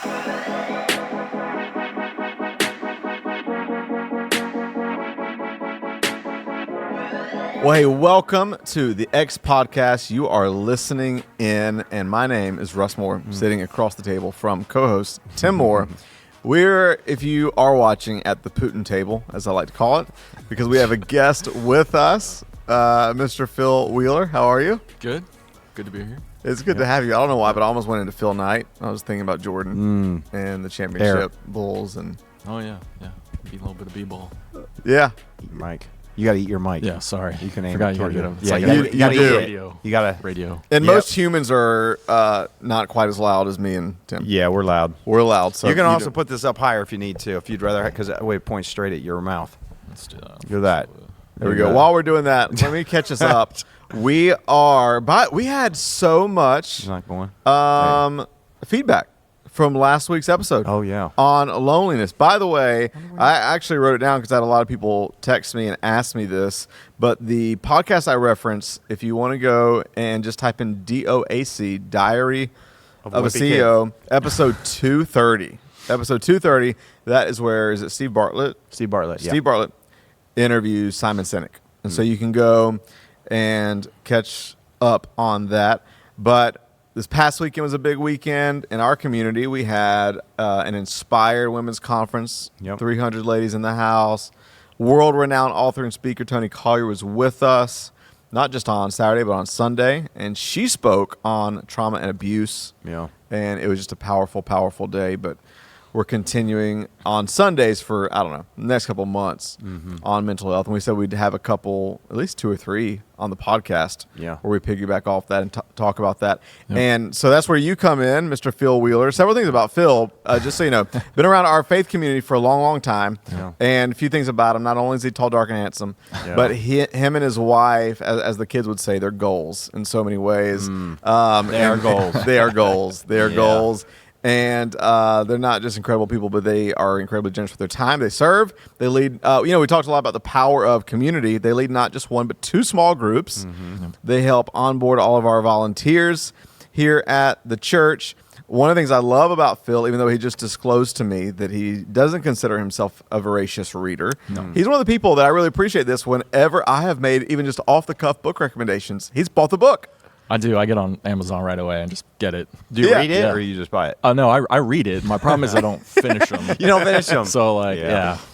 Well, hey, welcome to the X Podcast. You are listening in, and my name is Russ Moore, sitting across the table from co-host Tim Moore. We're, if you are watching, at the Putin table, as I like to call it, because we have a guest with us, Mr. Phil Wheeler. How are you? Good. Good to be here. It's good to have you. I don't know why, but I almost went into Phil Knight. I was thinking about Jordan and the championship Bulls. Oh, yeah. Be a little bit of B-ball. Yeah. Mike. You got to eat your mic. Yeah, sorry. You can aim Forgot it you towards gotta it. get him. Yeah, It's you got to do. eat radio. it. You got to. Radio. And Yep. most humans are not quite as loud as me and Tim. Yeah, we're loud. We're loud. So You can also do- put this up higher if you need to, if you'd rather, because that way it points straight at your mouth. Let's do that. Do that. There we go. While we're doing that, let me catch us up. We had so much It's not going. feedback from last week's episode. Oh, yeah. On loneliness. By the way, I actually wrote it down because I had a lot of people text me and ask me this. But the podcast I reference, if you want to go and just type in DOAC, Diary of a CEO, episode 230. Episode 230, that is where, is it Steve Bartlett? Steve Bartlett, yeah. Steve Bartlett interviews Simon Sinek. And so you can go and catch up on that. But this past weekend was a big weekend. In our community, we had an inspired women's conference, 300 ladies in the house. World-renowned author and speaker Tony Collier was with us, not just on Saturday, but on Sunday. And she spoke on trauma and abuse. Yeah. And it was just a powerful, powerful day. But we're continuing on Sundays for, I don't know, the next couple months on mental health. And we said we'd have a couple, at least 2 or 3 on the podcast where we piggyback off that and talk about that. Yep. And so that's where you come in, Mr. Phil Wheeler. Several things about Phil, just so you know. Been around our faith community for a long, long time. Yeah. And a few things about him. Not only is he tall, dark, and handsome, but him and his wife, as the kids would say, they're goals in so many ways. They are goals. They are goals. They are goals. And they're not just incredible people, but they are incredibly generous with their time. They serve. They lead. We talked a lot about the power of community. They lead not just one, but 2 small groups. They help onboard all of our volunteers here at the church. One of the things I love about Phil, even though he just disclosed to me that he doesn't consider himself a voracious reader, he's one of the people that I really appreciate this. Whenever I have made even just off-the-cuff book recommendations, he's bought the book. I do. I get on Amazon right away and just get it. Do you read it or you just buy it? No, I read it. My problem is I don't finish them. You don't finish them. So,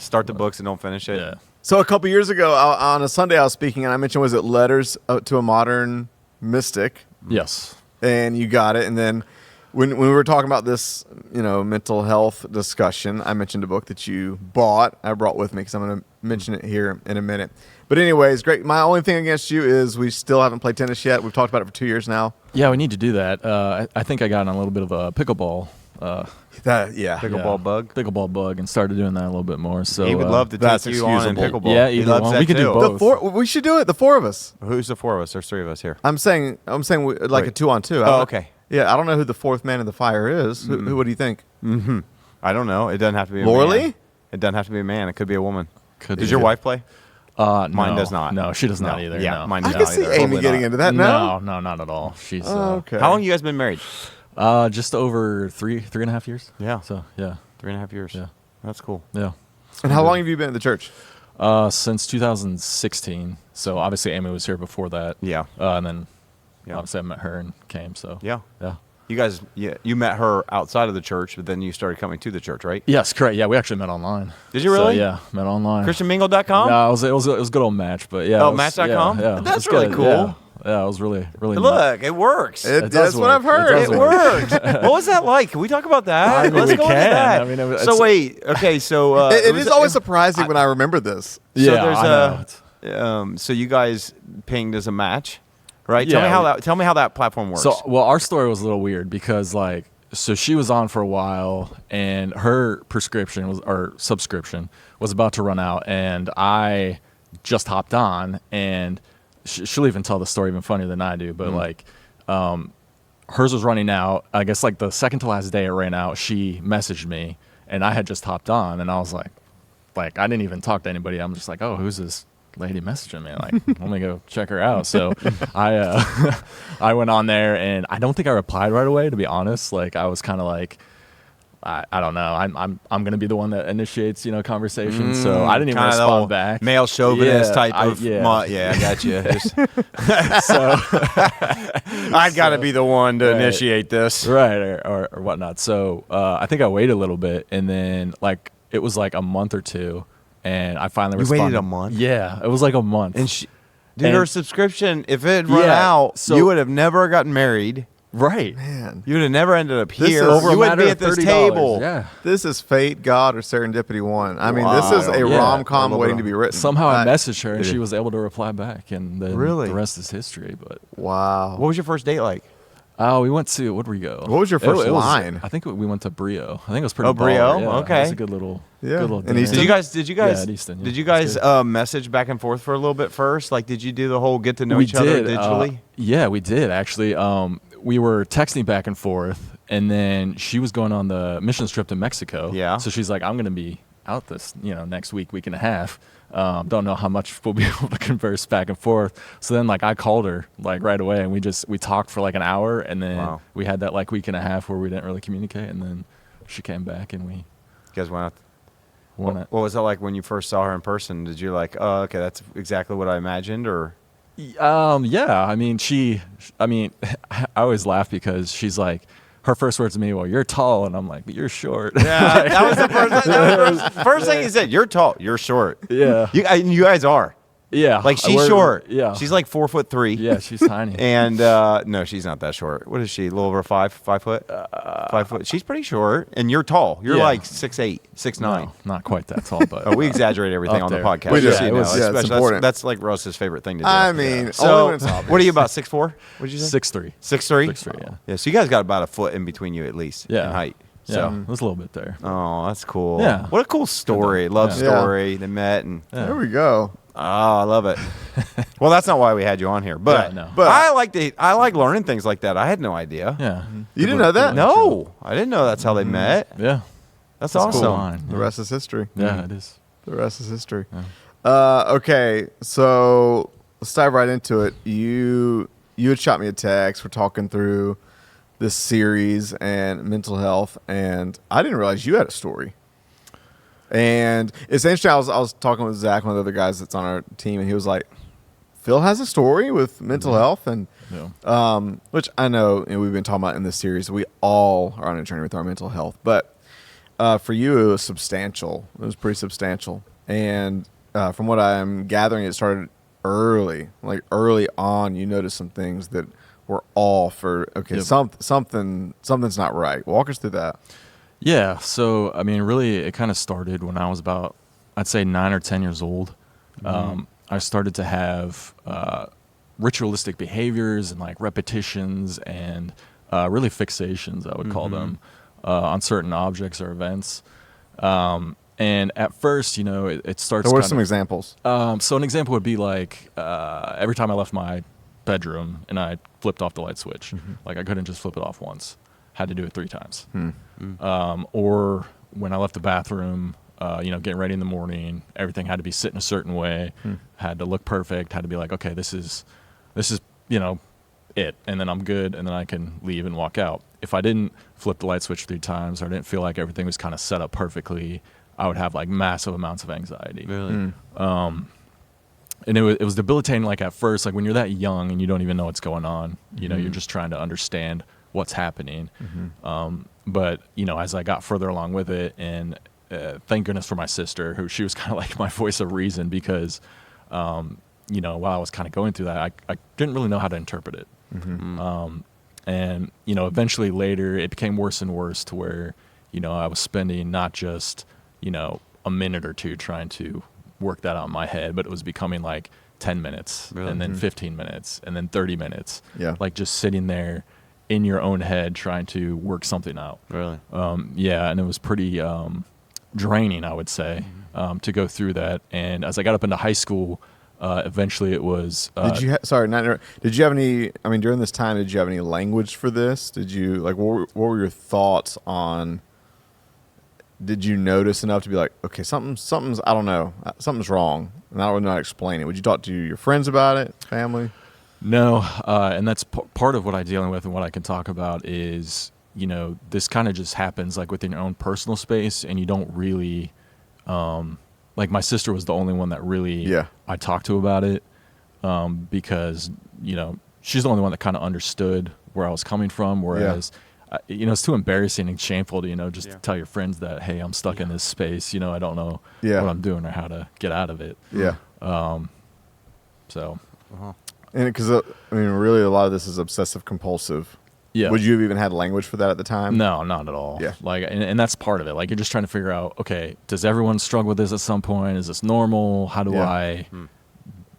Start the books and don't finish it. Yeah. So a couple years ago, on a Sunday, I was speaking, and I mentioned, was it Letters to a Modern Mystic? Yes. And you got it. And then when we were talking about this, mental health discussion, I mentioned a book that you bought. I brought with me because I'm going to mention it here in a minute. But anyways, great. My only thing against you is we still haven't played tennis yet. We've talked about it for 2 years now. Yeah, we need to do that. I think I got on a little bit of a pickleball. Pickleball bug, and started doing that a little bit more. So he would love to take you on in pickleball. Yeah, he loves that we could do both. We should do it. The 4 of us. Who's the 4 of us? There's 3 of us here. I'm saying a 2-on-2. Oh, okay. Yeah, I don't know who the 4th man in the fire is. Who? What do you think? I don't know. It doesn't have to be a Lorley? man. It doesn't have to be a man. It could be a woman. Does your wife play? Mine does not. No, she does not either. Yeah, no. mine does I not can see either. Amy Totally getting not. into that. No, not at all. She's okay. How long you guys been married? Just over 3.5 years. Yeah. So yeah, 3.5 years. Yeah, that's cool. Yeah. And how long have you been at the church? Since 2016. So obviously Amy was here before that. Yeah. And then obviously I met her and came. So yeah. You guys, you met her outside of the church, but then you started coming to the church, right? Yes, correct. Yeah, we actually met online. Did you really? So, yeah, met online. ChristianMingle.com? Yeah, it was a good old match, but yeah. Oh, Match.com? Yeah, that's really cool. Yeah, it was really Look, it works. That's what I've heard. It worked. What was that like? Can we talk about that? Let's go into that. I mean, so wait, okay, so it is always surprising when I remember this. So there's so you guys pinged as a match. Right. Yeah, tell me how that platform works. So, our story was a little weird because, so she was on for a while, and her subscription was about to run out, and I just hopped on, and she'll even tell the story even funnier than I do. But hers was running out. I guess the second to last day it ran out. She messaged me, and I had just hopped on, and I was like I didn't even talk to anybody. I'm just oh, who's this lady messaging me? Let me go check her out. So I went on there, and I don't think I replied right away, to be honest. I was kind of I don't know. I'm gonna be the one that initiates, conversation. So I didn't even respond back. Male chauvinist type of. Yeah, I got you. So I got to be the one to initiate this, right, or whatnot. So I think I waited a little bit, and then like it was like a month or two, and I finally responded. Waited a month? Yeah, it was like a month. And her subscription, if it had run out, so you would have never gotten married. Right. Man, You would have never ended up This here. is over You a wouldn't matter be of at this $30. table. Yeah. this is fate, God, or serendipity one. I mean, this is a Yeah. rom-com I love waiting it. to be written. Somehow I messaged her, and Yeah. she was able to reply back, and then Really? the rest is history. But Wow. What was your first date like? we went to, where'd we go? What was your first line? I think we went to Brio. I think it was pretty. Oh, Brio? baller, yeah. Okay. It was a good little. Yeah. Good little In dinner. Easton? Did you guys Yeah, at Easton, yeah. did you It was guys good. message back and forth for a little bit first? Like, did you do the whole get to know We each other did, digitally? Yeah, we did actually. We were texting back and forth, and then she was going on the mission trip to Mexico. Yeah. So she's like, "I'm going to be out this, next week and a half. Don't know how much we'll be able to converse back and forth." So then, like, I called her like right away, and we talked for like an hour, and then Wow. we had that like week and a half where we didn't really communicate, and then she came back, and we You guys went out. won it. What was it like when you first saw her in person? Did you like, oh, okay, that's exactly what I imagined, or? Yeah. I mean, I always laugh because she's like, her first words to me, "Well, you're tall," and I'm like, "But you're short." Yeah, that was the first thing he said. You're tall. You're short. Yeah. You guys are. Yeah. Like, she's We're- short. Yeah. She's like 4'3". Yeah, she's tiny. And no, she's not that short. What is she? A little over 5 foot? 5 foot. She's pretty short. And you're tall. You're Yeah. like 6'8", 6'9". No, not quite that tall, but Oh, we exaggerate everything Up on the there. podcast. We do. just so you It know. was- yeah, it's Especially- important. That's like Russ's favorite thing to do. I mean, only So, when it's obvious. what are you about, 6'4"? What did you say? 6'3". 6'3"? 6'3", yeah. Yeah, so you guys got about a foot in between you at least Yeah. in height. Yeah, So, it was a little bit there. oh, that's cool. Yeah. What a cool story. Love Yeah. story. They met and Yeah. There we go. oh, I love it. Well, that's not why we had you on here, but, Yeah, no. But- I like learning things like that. I had no idea. Yeah. You didn't know that? No, I didn't know that's how they met. Yeah. That's That's awesome. cool line. The rest is history. Yeah, it is. The rest is history. Okay, so let's dive right into it. You had shot me a text. We're talking through this series and mental health, and I didn't realize you had a story. And it's interesting. I was talking with Zach, one of the other guys that's on our team, and he was like, "Phil has a story with mental health," and Yeah. which I know, we've been talking about in this series. We all are on a journey with our mental health, but for you, it was substantial. It was pretty substantial, and from what I'm gathering, it started early. Like early on, you noticed some things that were off, or okay, Yep. something's not right. Walk us through that. Yeah. So, I mean, really, it kind of started when I was about, I'd say 9 or 10 years old. I started to have ritualistic behaviors and like repetitions and really fixations, I would call them, on certain objects or events. And at first, it starts. So what are kind some of- examples? So an example would be like every time I left my bedroom and I flipped off the light switch, like I couldn't just flip it off once, had to do it 3 times. Or when I left the bathroom, getting ready in the morning, everything had to be sitting a certain way, had to look perfect, had to be like, okay, this is it, and then I'm good, and then I can leave and walk out. If I didn't flip the light switch 3 times, or I didn't feel like everything was kind of set up perfectly, I would have like massive amounts of anxiety. Really? And it was debilitating. Like at first, like when you're that young and you don't even know what's going on, you're just trying to understand what's happening. But as I got further along with it, and thank goodness for my sister, who she was kind of like my voice of reason, because while I was kind of going through that, I didn't really know how to interpret it. And eventually later it became worse and worse to where I was spending not just a minute or two trying to work that out in my head, but it was becoming like 10 minutes Really? and then 15 minutes and then 30 minutes. Yeah. Like just sitting there in your own head trying to work something out. Really? Yeah, and it was pretty draining, I would say, to go through that. And as I got up into high school, eventually it was. Did you did you have any? I mean, during this time, did you have any language for this? Did you like? What were your thoughts on? Did you notice enough to be like, okay, something's I don't know, something's wrong, and I don't know how to explain it? Would you talk to your friends about it, family? No, and that's part of what I'm dealing with, and what I can talk about is this kind of just happens like within your own personal space, and you don't really, like my sister was the only one that really I talked to about it, because, she's the only one that kind of understood where I was coming from. Whereas, it's too embarrassing and shameful to, just to tell your friends that, hey, I'm stuck in this space. I don't know what I'm doing or how to get out of it. Yeah. So. And because, really a lot of this is obsessive compulsive. Yeah. Would you have even had language for that at the time? No, not at all. Yeah. Like, and that's part of it. Like, you're just trying to figure out, okay, does everyone struggle with this at some point? Is this normal? How do I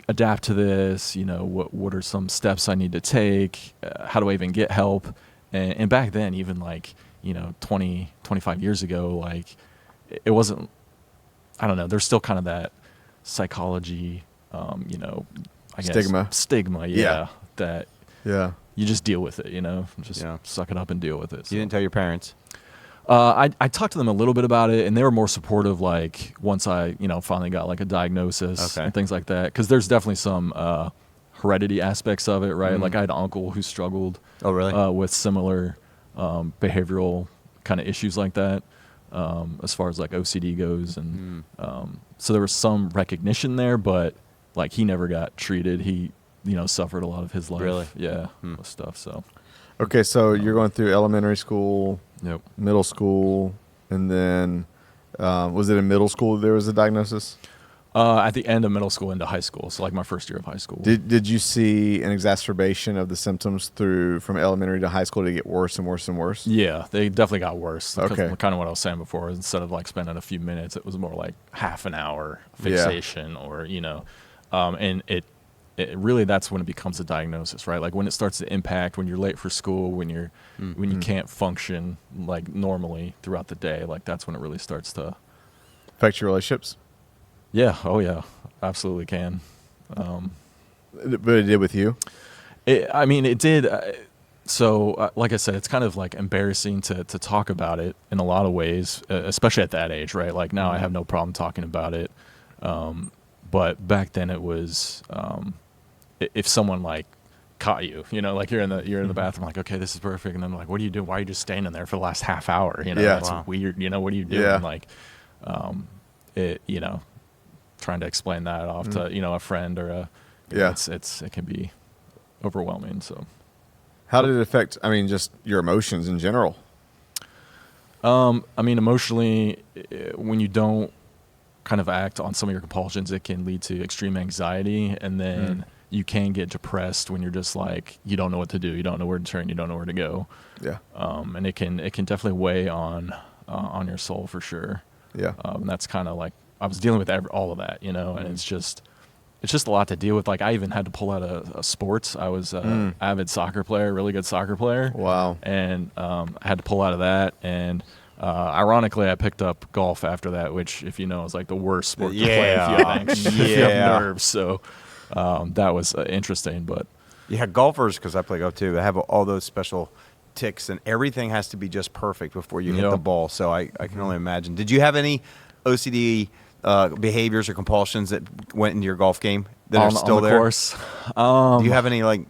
adapt to this? What are some steps I need to take? How do I even get help? And back then, even like, 20, 25 years ago, like, it wasn't, I don't know, there's still kind of that psychology, I guess. Stigma, that you just deal with it, just suck it up and deal with it. So. You didn't tell your parents? I talked to them a little bit about it, and they were more supportive, like, once I, finally got, like, a diagnosis and things like that. Because there's definitely some heredity aspects of it, right? Mm-hmm. Like, I had an uncle who struggled with similar behavioral kind of issues like that, as far as, like, OCD goes. And so there was some recognition there, but, like, he never got treated. He, suffered a lot of his life. Really? Yeah, with stuff, so. Okay, so you're going through elementary school, middle school, and then was it in middle school there was a diagnosis? At the end of middle school into high school, so like my first year of high school. Did you see an exacerbation of the symptoms from elementary to high school to get worse and worse and worse? Yeah, they definitely got worse. Okay. Kind of what I was saying before. Instead of like spending a few minutes, it was more like half an hour fixation or, and it really, that's when it becomes a diagnosis, right? Like when it starts to impact, when you're late for school, when you can't function like normally throughout the day, like that's when it really starts to affect your relationships. Yeah. Oh yeah. Absolutely can. But it did with you? It did. So like I said, it's kind of like embarrassing to talk about it in a lot of ways, especially at that age, right? Like now I have no problem talking about it. But back then it was, if someone like caught you, like you're in the bathroom, like, okay, this is perfect. And then like, what are you doing? Why are you just standing there for the last half hour? That's weird. What are you doing? Yeah. Like, trying to explain that off to, a friend or it can be overwhelming. So how did it affect, just your emotions in general? Emotionally, when you don't kind of act on some of your compulsions, it can lead to extreme anxiety, and then you can get depressed when you're just like, you don't know what to do, you don't know where to turn, you don't know where to go. Yeah. And it can definitely weigh on your soul for sure. Yeah. And that's kind of like, I was dealing with all of that, and it's just a lot to deal with. Like I even had to pull out a sports. I was an avid soccer player, really good soccer player. Wow. And I had to pull out of that, and ironically, I picked up golf after that, which, if you know, is like the worst sport to play if you have nerves. So that was interesting. But golfers, because I play golf too, they have all those special ticks, and everything has to be just perfect before you hit the ball. So I can only imagine. Did you have any OCD behaviors or compulsions that went into your golf game that are still on the there? Course? Do you have any like?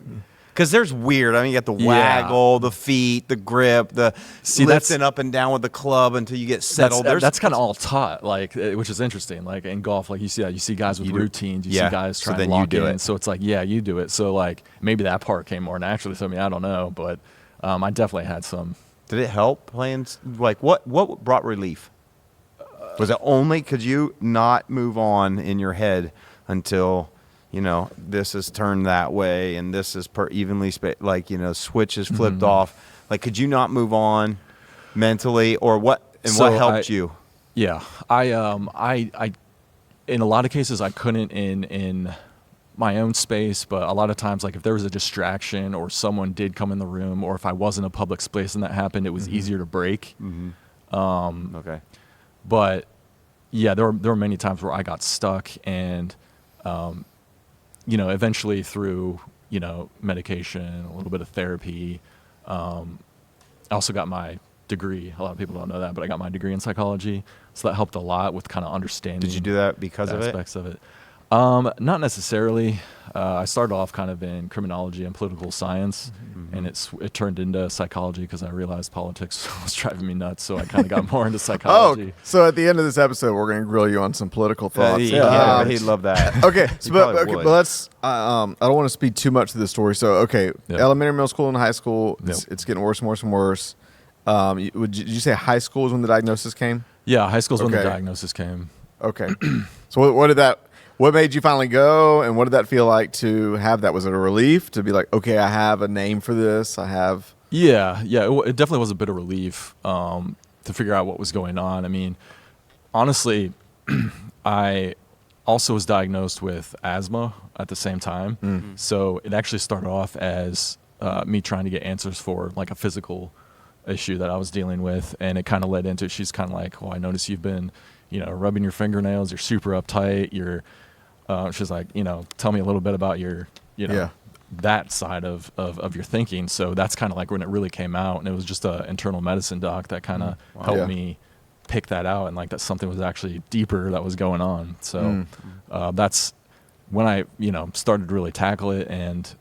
Because there's weird. You got the waggle, the feet, the grip, the lifting up and down with the club until you get settled. That's kind of all taught, like, which is interesting. Like in golf, like you see guys with routines. You see guys trying to lock in. So it's like, you do it. So like maybe that part came more naturally to me. I don't know, but I definitely had some. Did it help playing? Like what brought relief? Was it only could you not move on in your head until? This is turned that way, and this is evenly switch is flipped off. Like, could you not move on mentally, or what? And what helped you? Yeah, I in a lot of cases I couldn't in my own space, but a lot of times, like if there was a distraction or someone did come in the room, or if I was in a public space and that happened, it was easier to break. Okay, but yeah, there were many times where I got stuck and. Eventually through, medication, a little bit of therapy. I also got my degree. A lot of people don't know that, but I got my degree in psychology. So that helped a lot with kind of understanding. Did you do that because of it? Aspects of it. Not necessarily. I started off kind of in criminology and political science, and it turned into psychology because I realized politics was driving me nuts. So I kind of got more into psychology. So at the end of this episode, we're going to grill you on some political thoughts. He'd love that. Okay, He but probably would. let's. I don't want to speed too much to this story. So elementary, middle school, and high school, it's getting worse and worse and worse. Did you say high school is when the diagnosis came? Yeah, high school's when the diagnosis came. Okay. So what made you finally go, and what did that feel like to have that? Was it a relief to be like, okay, I have a name for this? Yeah, it definitely was a bit of relief to figure out what was going on. I mean, honestly, I also was diagnosed with asthma at the same time. So it actually started off as me trying to get answers for like a physical issue that I was dealing with, and it kind of led into, she's kind of like, well, I notice you've been, rubbing your fingernails, you're super uptight, she's like, tell me a little bit about your, that side of your thinking. So that's kind of like when it really came out, and it was just a internal medicine doc that kind of helped me pick that out, and like that something was actually deeper that was going on. So that's when I, started to really tackle it, and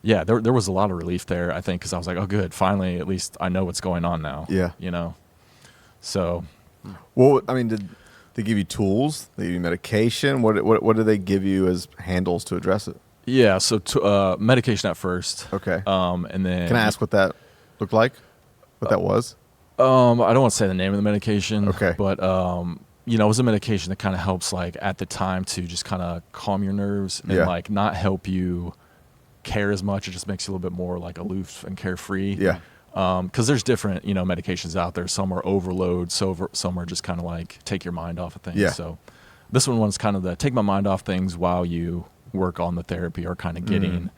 there was a lot of relief there, I think, because I was like, oh, good, finally, at least I know what's going on now. Yeah. So. Well, I mean, did they give you tools? They give you medication? What did they give you as handles to address it? Yeah, so medication at first. Okay. And then. Can I ask what that looked like? What that was? I don't want to say the name of the medication. Okay. But it was a medication that kind of helps, like, at the time to just kind of calm your nerves and like not help you care as much. It just makes you a little bit more like aloof and carefree. Yeah. Because there's different, medications out there. Some are overload, some are just kind of like take your mind off of things. Yeah. So this one's kind of the take my mind off things while you work on the therapy, or kind of getting,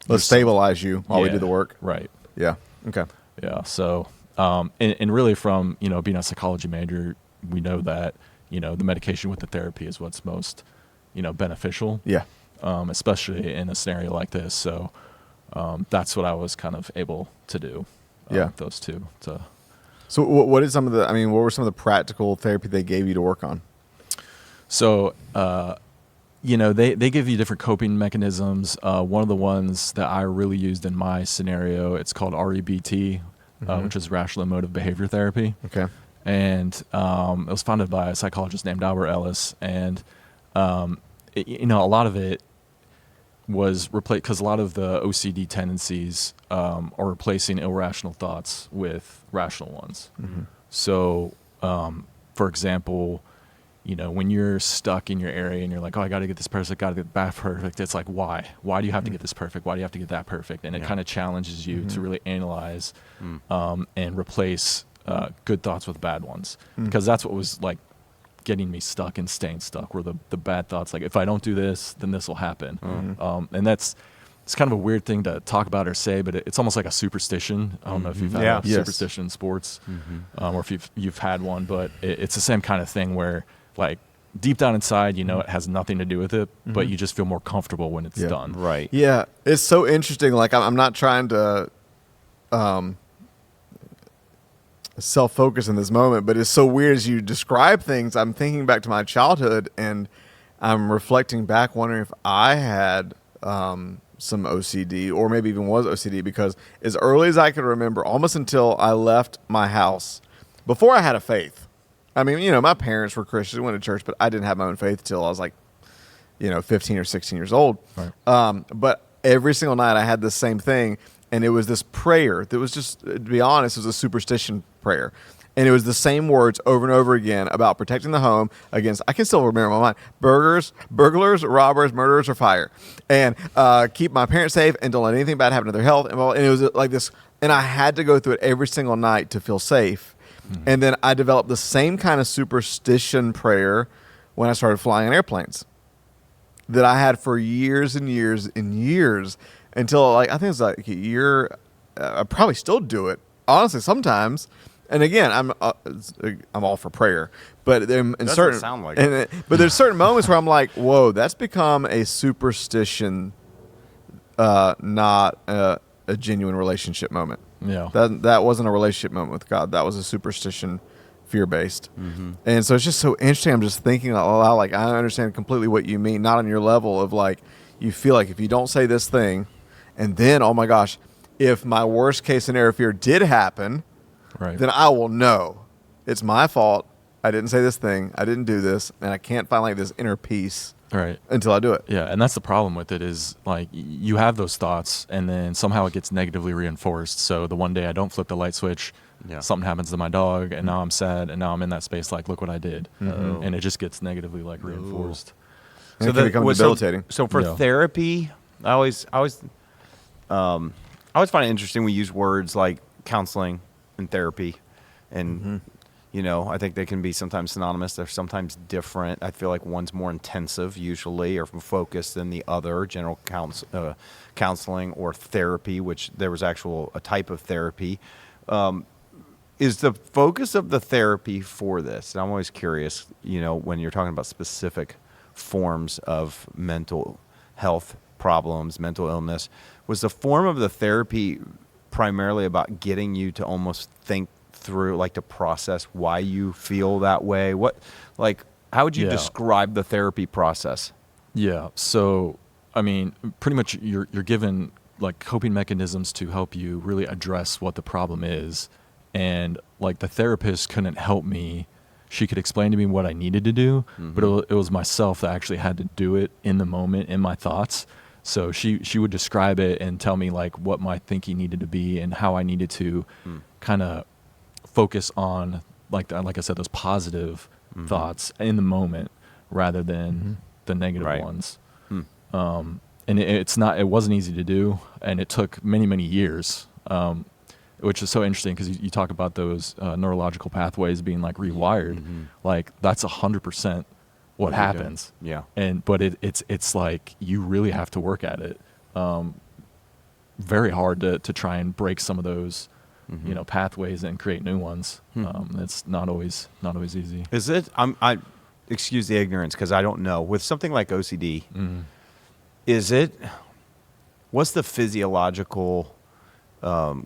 Let's stabilize you while we do the work. Right. Yeah. Okay. Yeah. So, and really from, being a psychology major, we know that, the medication with the therapy is what's most, beneficial. Yeah. Especially in a scenario like this. So, that's what I was kind of able to do. Those two. So what were some of the practical therapy they gave you to work on? So, they give you different coping mechanisms. One of the ones that I really used in my scenario, it's called REBT, which is rational emotive behavior therapy. Okay. And it was founded by a psychologist named Albert Ellis. And, a lot of it was replaced because a lot of the OCD tendencies are replacing irrational thoughts with rational ones. So, for example, when you're stuck in your area and you're like, oh, I got to get this perfect, got to get that perfect. It's like, why? Why do you have to get this perfect? Why do you have to get that perfect? And it kind of challenges you to really analyze and replace good thoughts with bad ones, because that's what was like getting me stuck and staying stuck were the bad thoughts. Like, if I don't do this, then this will happen. And it's kind of a weird thing to talk about or say, but it's almost like a superstition. I don't know if you've had a superstition in sports, or if you've had one, but it's the same kind of thing where, like, deep down inside, it has nothing to do with it, but you just feel more comfortable when it's done. Right. Yeah. It's so interesting. Like, I'm not trying to self-focus in this moment, but it's so weird as you describe things. I'm thinking back to my childhood, and I'm reflecting back, wondering if I had some OCD, or maybe even was OCD, because as early as I could remember, almost until I left my house, before I had a faith. I mean, my parents were Christians, went to church, but I didn't have my own faith till I was like, 15 or 16 years old. Right. But every single night I had the same thing. And it was this prayer that was just, to be honest, it was a superstition prayer. And it was the same words over and over again about protecting the home against, I can still remember in my mind, burglars, robbers, murderers, or fire. And keep my parents safe and don't let anything bad happen to their health. And it was like this, and I had to go through it every single night to feel safe. And then I developed the same kind of superstition prayer when I started flying in airplanes that I had for years and years and years. Until, like, I think it's like a year, I probably still do it, honestly, sometimes. And again, I'm all for prayer, but Sound like it. But there's certain moments where I'm like, whoa, that's become a superstition, not a genuine relationship moment. Yeah, that wasn't a relationship moment with God. That was a superstition fear-based. And so it's just so interesting. I'm just thinking out loud, like, I understand completely what you mean, not on your level of like, you feel like if you don't say this thing, and then, oh my gosh, if my worst case scenario fear did happen, Right. then I will know it's my fault. I didn't say this thing. I didn't do this. And I can't find like this inner peace Right. until I do it. Yeah, and that's the problem with it is like you have those thoughts and then somehow it gets negatively reinforced. So the one day I don't flip the light switch, something happens to my dog and now I'm sad and now I'm in that space like, look what I did. And it just gets negatively like reinforced. And it can become debilitating. So for therapy, I always find it interesting. We use words like counseling and therapy, and you know, I think they can be sometimes synonymous. They're sometimes different. I feel like one's more intensive usually or focused than the other. General counseling or therapy, which there was a type of therapy. Is the focus of the therapy for this? And I'm always curious, you know, when you're talking about specific forms of mental health problems, mental illness, was the form of the therapy primarily about getting you to almost think through, like to process why you feel that way? How would you describe the therapy process? Yeah. So, I mean, pretty much you're given like coping mechanisms to help you really address what the problem is. And like the therapist couldn't help me. She could explain to me what I needed to do, but it was myself that actually had to do it in the moment in my thoughts. So she would describe it and tell me like what my thinking needed to be and how I needed to kind of focus on like I said, those positive thoughts in the moment rather than the negative ones. And it wasn't easy to do, and it took many, many years. Which is so interesting because you talk about those neurological pathways being like rewired, like that's 100% what happens. Yeah. But it's like you really have to work at it. Very hard to try and break some of those, you know, pathways and create new ones. It's not always easy. Is it? I excuse the ignorance because I don't know. With something like OCD, is it? What's the physiological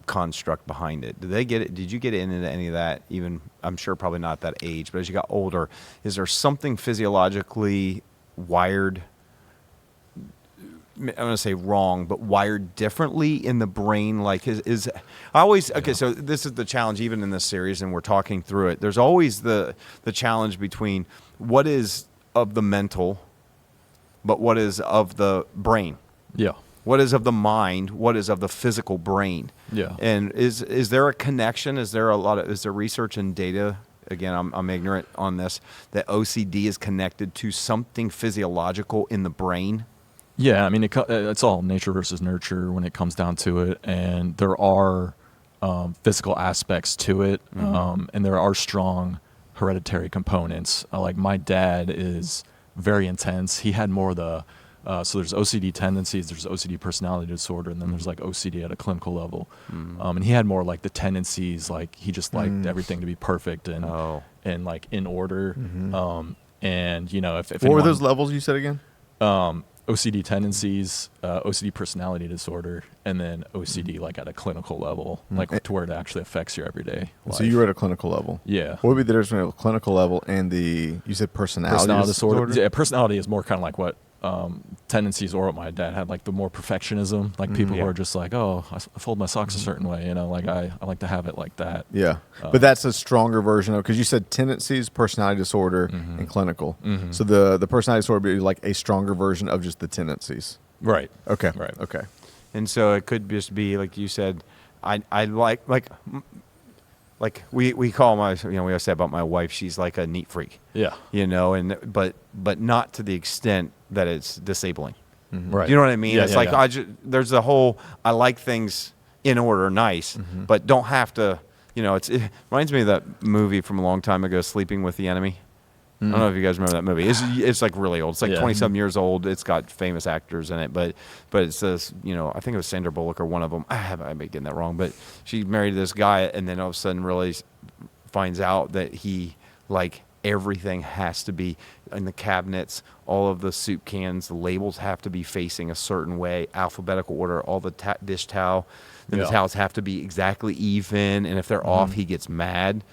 construct behind it? Did they get it? Did you get into any of that? Even I'm sure probably not at that age, but as you got older, is there something physiologically wired? I'm going to say wrong, but wired differently in the brain. Like is I always okay. So this is the challenge, even in this series, and we're talking through it. There's always the challenge between what is of the mental, but what is of the brain. Yeah. What is of the mind? What is of the physical brain? Yeah. And is there a connection? Is there research and data? Again, I'm ignorant on this. That OCD is connected to something physiological in the brain. Yeah, I mean it's all nature versus nurture when it comes down to it, and there are physical aspects to it, and there are strong hereditary components. Like my dad is very intense. He had more of the so there's OCD tendencies, there's OCD personality disorder, and then there's like OCD at a clinical level. And he had more like the tendencies, like he just liked everything to be perfect and like in order. And you know, if what were those levels you said again? OCD tendencies, OCD personality disorder, and then OCD like at a clinical level, like to where it actually affects your everyday life. So you were at a clinical level. Yeah. What would be the difference between a clinical level and you said personality disorder? Yeah, personality is more kind of like what tendencies or what my dad had, like the more perfectionism, like people who are just like, oh, I fold my socks a certain way, you know, like I like to have it like that. Yeah. But that's a stronger version of, because you said tendencies, personality disorder, and clinical. So the personality disorder would be like a stronger version of just the tendencies. Right. Okay. Right. Okay. And so it could just be like you said, I like we call we always say about my wife, she's like a neat freak. Yeah. You know, but not to the extent that it's disabling. Right. Do you know what I mean? Yeah, it's yeah, like yeah. there's a whole, I like things in order, nice, but don't have to, you know, it reminds me of that movie from a long time ago, Sleeping with the Enemy. I don't know if you guys remember that movie. It's like really old. It's like 20-some years old. It's got famous actors in it, but it says, you know, I think it was Sandra Bullock or one of them. I may be getting that wrong, but she married this guy and then all of a sudden really finds out that he, like, everything has to be in the cabinets, all of the soup cans, the labels have to be facing a certain way, alphabetical order, all the dish towel, then the towels have to be exactly even, and if they're off, he gets mad.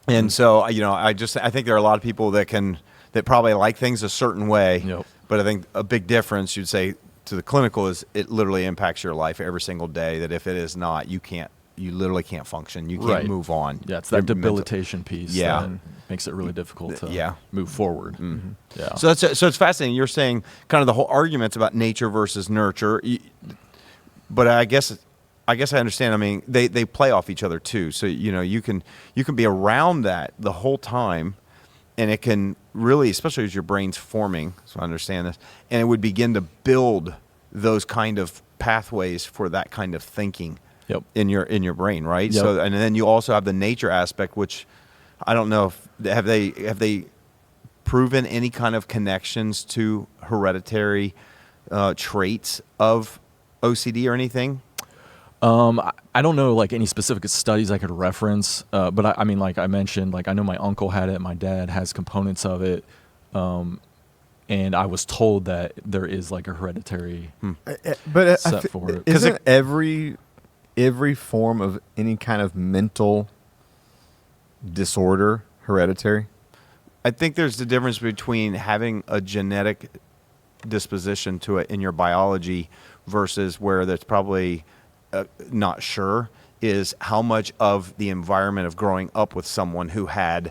And so, I think there are a lot of people that probably like things a certain way. Yep. But I think a big difference you'd say to the clinical is it literally impacts your life every single day. That if it is not, you literally can't function. You can't move on. Yeah, it's that debilitation piece. Yeah. That makes it really difficult to move forward. Mm-hmm. Yeah. So it's fascinating. You're saying kind of the whole arguments about nature versus nurture, but I guess I understand. I mean, they play off each other too. So you can be around that the whole time, and it can really, especially as your brain's forming. So I understand this, and it would begin to build those kind of pathways for that kind of thinking. Yep. In your brain, right? Yep. So, and then you also have the nature aspect, which I don't know if have they proven any kind of connections to hereditary traits of OCD or anything? I don't know like any specific studies I could reference, but I mean, like I mentioned, like I know my uncle had it, my dad has components of it, and I was told that there is like a hereditary But set for it. Isn't every form of any kind of mental disorder hereditary? I think there's the difference between having a genetic disposition to it in your biology versus where that's probably not sure is how much of the environment of growing up with someone who had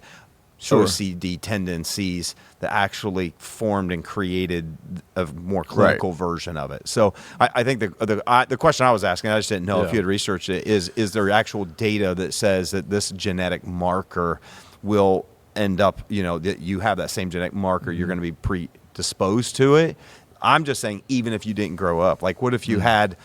OCD tendencies that actually formed and created a more clinical version of it. So I think the question I was asking, I just didn't know if you had researched it, is there actual data that says that this genetic marker will end up, that you have that same genetic marker, you're going to be predisposed to it? I'm just saying, even if you didn't grow up, like what if you had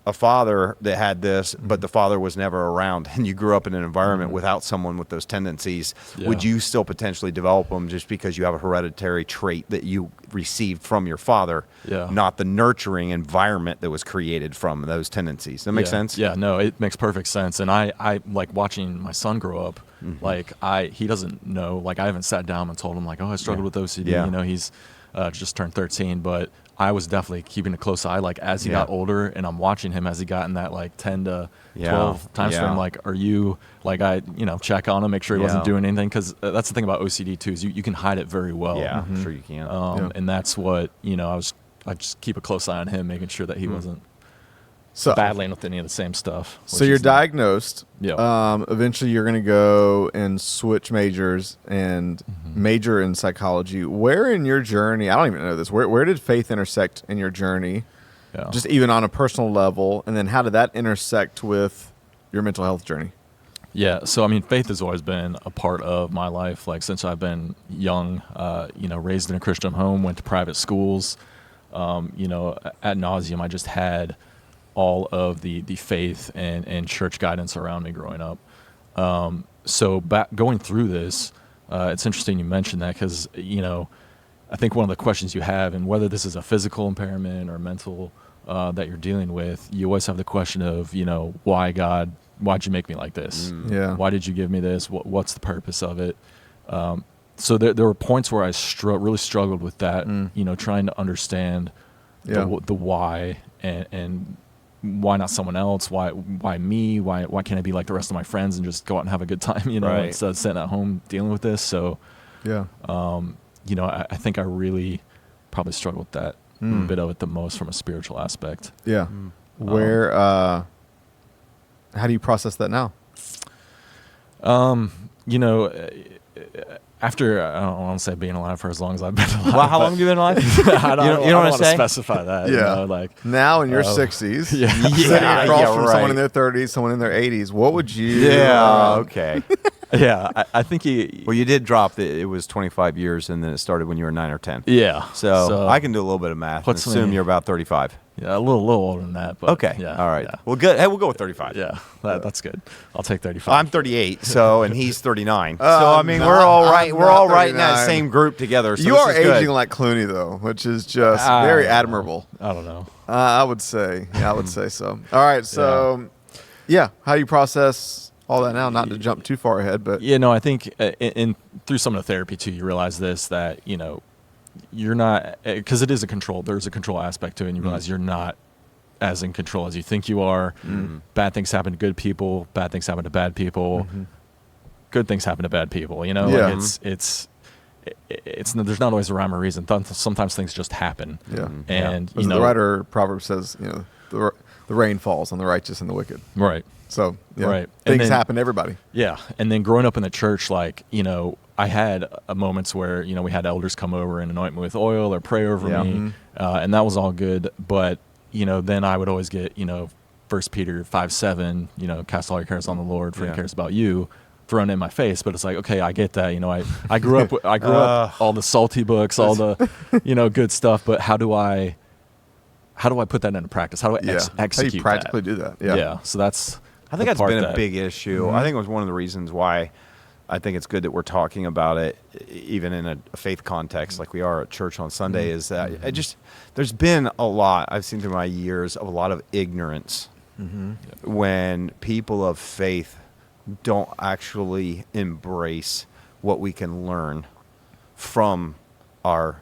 a father that had this, but the father was never around, and you grew up in an environment without someone with those tendencies, would you still potentially develop them just because you have a hereditary trait that you received from your father, not the nurturing environment that was created from those tendencies? Does that make sense? Yeah, no, it makes perfect sense. And I like watching my son grow up, like he doesn't know, like I haven't sat down and told him like, oh, I struggled with OCD, he's just turned 13, but I was definitely keeping a close eye, like as he got older, and I'm watching him as he got in that like 10 to 12 times frame. Like, are you like check on him, make sure he wasn't doing anything, because that's the thing about OCD too, is you can hide it very well. Yeah, I'm sure you can. And that's what I just keep a close eye on him, making sure that he wasn't battling with any of the same stuff. So you're diagnosed. Yeah. Eventually, you're going to go and switch majors and major in psychology. Where in your journey? I don't even know this. Where did faith intersect in your journey? Yeah. Just even on a personal level, and then how did that intersect with your mental health journey? Yeah. So I mean, faith has always been a part of my life. Like since I've been young, raised in a Christian home, went to private schools. Ad nauseum, I just had all of the faith and church guidance around me growing up. So going through this, it's interesting you mentioned that, because, I think one of the questions you have, and whether this is a physical impairment or mental that you're dealing with, you always have the question of, why God, why'd you make me like this? Yeah. Why did you give me this? What's the purpose of it? So there were points where I really struggled with that, trying to understand the why and why not someone else? Why me? Why can't I be like the rest of my friends and just go out and have a good time, instead of sitting at home dealing with this? So, I think I really probably struggled with that bit of it the most from a spiritual aspect. Yeah. Where, how do you process that now? After, I don't want to say being alive for as long as I've been alive. Well, how long have you been alive? I don't want to specify that. Like now in your 60s, sitting Yeah, across from right. someone in their 30s, someone in their 80s, what would you? Okay. Yeah, I think Well, you did drop it was 25 years, and then it started when you were 9 or 10. Yeah. So I can do a little bit of math. And assume you're about 35. Yeah, a little older than that. But Okay. Yeah. All right. Yeah. Well, good. Hey, we'll go with 35. Yeah, that's good. I'll take 35. I'm 38, and he's 39. So I mean, we're all right. We're all right in that same group together. So you this are is good. aging like Clooney, though, which is just very admirable. I don't know. I would say. Yeah, I would say so. All right. So, how do you process all that now? Not to jump too far ahead, but I think through some of the therapy too, you realize this, that you're not, because it is there's a control aspect to it, and you realize you're not as in control as you think you are. Bad things happen to good people, bad things happen to bad people. good things happen to bad people. You know, Yeah. like it's there's not always a rhyme or reason. Sometimes things just happen. Yeah. And As the writer of Proverbs says, the rain falls on the righteous and the wicked. right. So Right. And things then- happen to everybody. Yeah, and then growing up in the church, like, I had moments where, we had elders come over and anoint me with oil or pray over Yeah. me, and that was all good. But, then I would always get, 1 Peter 5:7, cast all your cares on the Lord, for Yeah. He cares about you, thrown in my face. But it's like, okay, I get that. I grew up, all the salty books, all the, good stuff. But how do I put that into practice? How do I How execute do you practically do that? Yeah. So that's. I think the that's part been a that- big issue. I think it was one of the reasons why I think it's good that we're talking about it, even in a faith context like we are at church on Sunday, is that there's been a lot, I've seen through my years, of a lot of ignorance when people of faith don't actually embrace what we can learn from our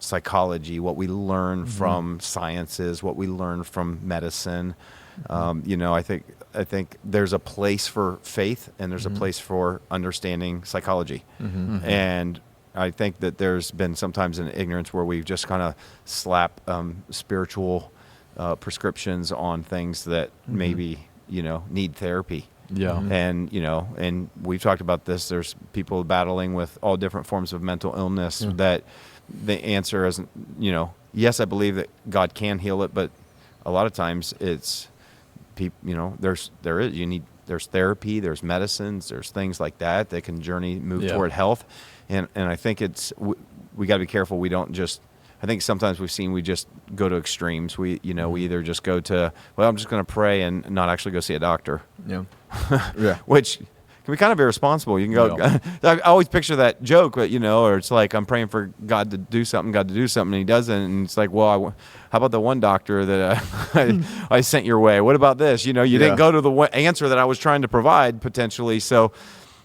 psychology, what we learn from sciences, what we learn from medicine. I think there's a place for faith and there's a place for understanding psychology. And I think that there's been sometimes an ignorance where we've just kind of slap spiritual prescriptions on things that maybe, need therapy. Yeah. And, and we've talked about this. There's people battling with all different forms of mental illness that the answer isn't, yes, I believe that God can heal it, but a lot of times it's people, there's therapy, there's medicines, there's things like that can move toward health. And I think we got to be careful. We don't I think sometimes we just go to extremes. We either just go to, well, I'm just going to pray and not actually go see a doctor. Yeah. Yeah. Which can be kind of irresponsible. You can go, I always picture that joke, but or it's like, I'm praying for God to do something, and He doesn't. And it's like, well, how about the one doctor that I sent your way? What about this? You didn't go to the answer that I was trying to provide potentially. So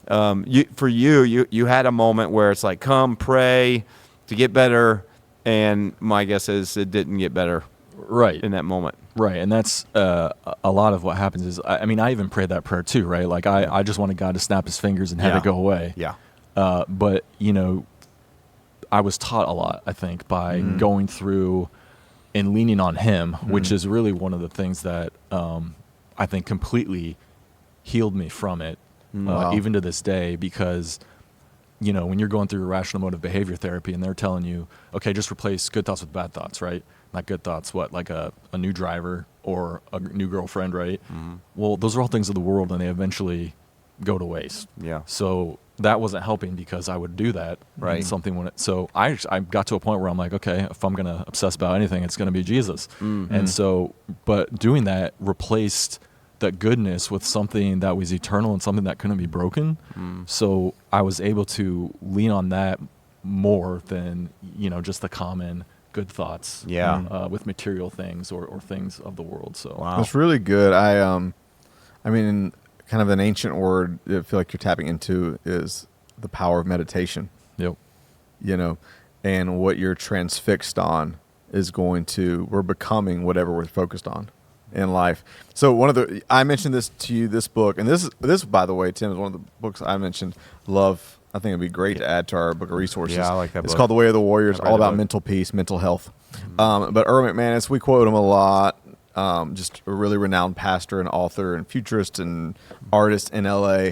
you had a moment where it's like, come pray to get better. And my guess is it didn't get better Right. in that moment. Right, and that's a lot of what happens is, I even prayed that prayer too, right? Like, I just wanted God to snap His fingers and have it go away. Yeah. But, I was taught a lot, I think, by going through and leaning on Him, which is really one of the things that I think completely healed me from it, even to this day, because when you're going through irrational motive behavior therapy and they're telling you, okay, just replace good thoughts with bad thoughts, right? Not good thoughts, like a new driver or a new girlfriend, right? Well, those are all things of the world and they eventually go to waste. Yeah. So that wasn't helping because I would do that. Right. And so I got to a point where I'm like, okay, if I'm going to obsess about anything, it's going to be Jesus. And so, but doing that replaced that goodness with something that was eternal and something that couldn't be broken. So I was able to lean on that more than, just the common good thoughts with material things or things of the world. So That's really good. In kind of an ancient word I feel like you're tapping into is the power of meditation. Yep. And what you're transfixed on is we're becoming whatever we're focused on in life. So I mentioned this to you, this book, and this by the way, Tim, is one of the books I mentioned. Love. I think it'd be great to add to our book of resources. Yeah, I like that It's book. called The Way of the Warriors, I've read all the about book. mental peace, mental health. But Erwin McManus, we quote him a lot. Just a really renowned pastor and author and futurist and artist in LA,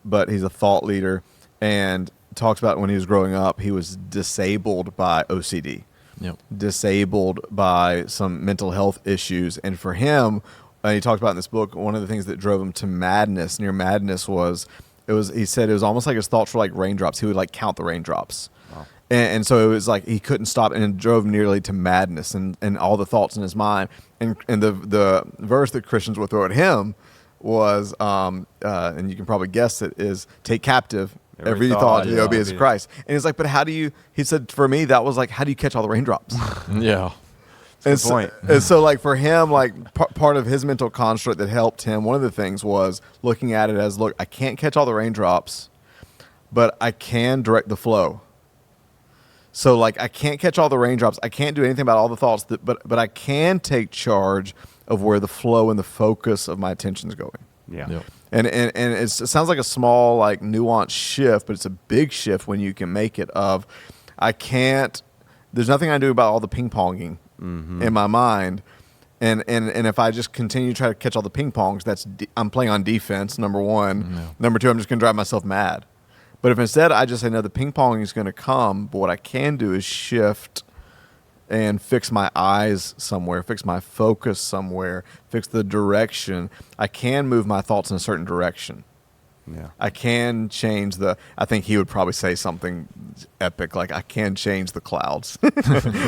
but he's a thought leader and talks about when he was growing up, he was disabled by OCD. Yep. Disabled by some mental health issues. And for him, he talked about in this book, one of the things that drove him to madness, near madness, he said it was almost like his thoughts were like raindrops. He would count the raindrops. Wow. And so it was like he couldn't stop, and it drove nearly to madness and all the thoughts in his mind. And the verse that Christians would throw at him was, and you can probably guess it, is take captive every thought to the obedience of Christ. And he's like, but he said, for me, that was like, how do you catch all the raindrops? Yeah. Good point. And so for him, part of his mental construct that helped him, one of the things was looking at it as, look, I can't catch all the raindrops, but I can direct the flow. So I can't catch all the raindrops. I can't do anything about all the thoughts, but I can take charge of where the flow and the focus of my attention is going. Yeah. Yep. And it sounds like a small, like nuanced shift, but it's a big shift when you can make it of, there's nothing I do about all the ping ponging in my mind. And if I just continue to try to catch all the ping pongs, I'm playing on defense, number one. Yeah. Number two, I'm just going to drive myself mad. But if instead I just say, no, the ping pong is going to come, but what I can do is shift and fix my eyes somewhere, fix my focus somewhere, fix the direction. I can move my thoughts in a certain direction. Yeah. I can change I think he would probably say something epic, like I can change the clouds.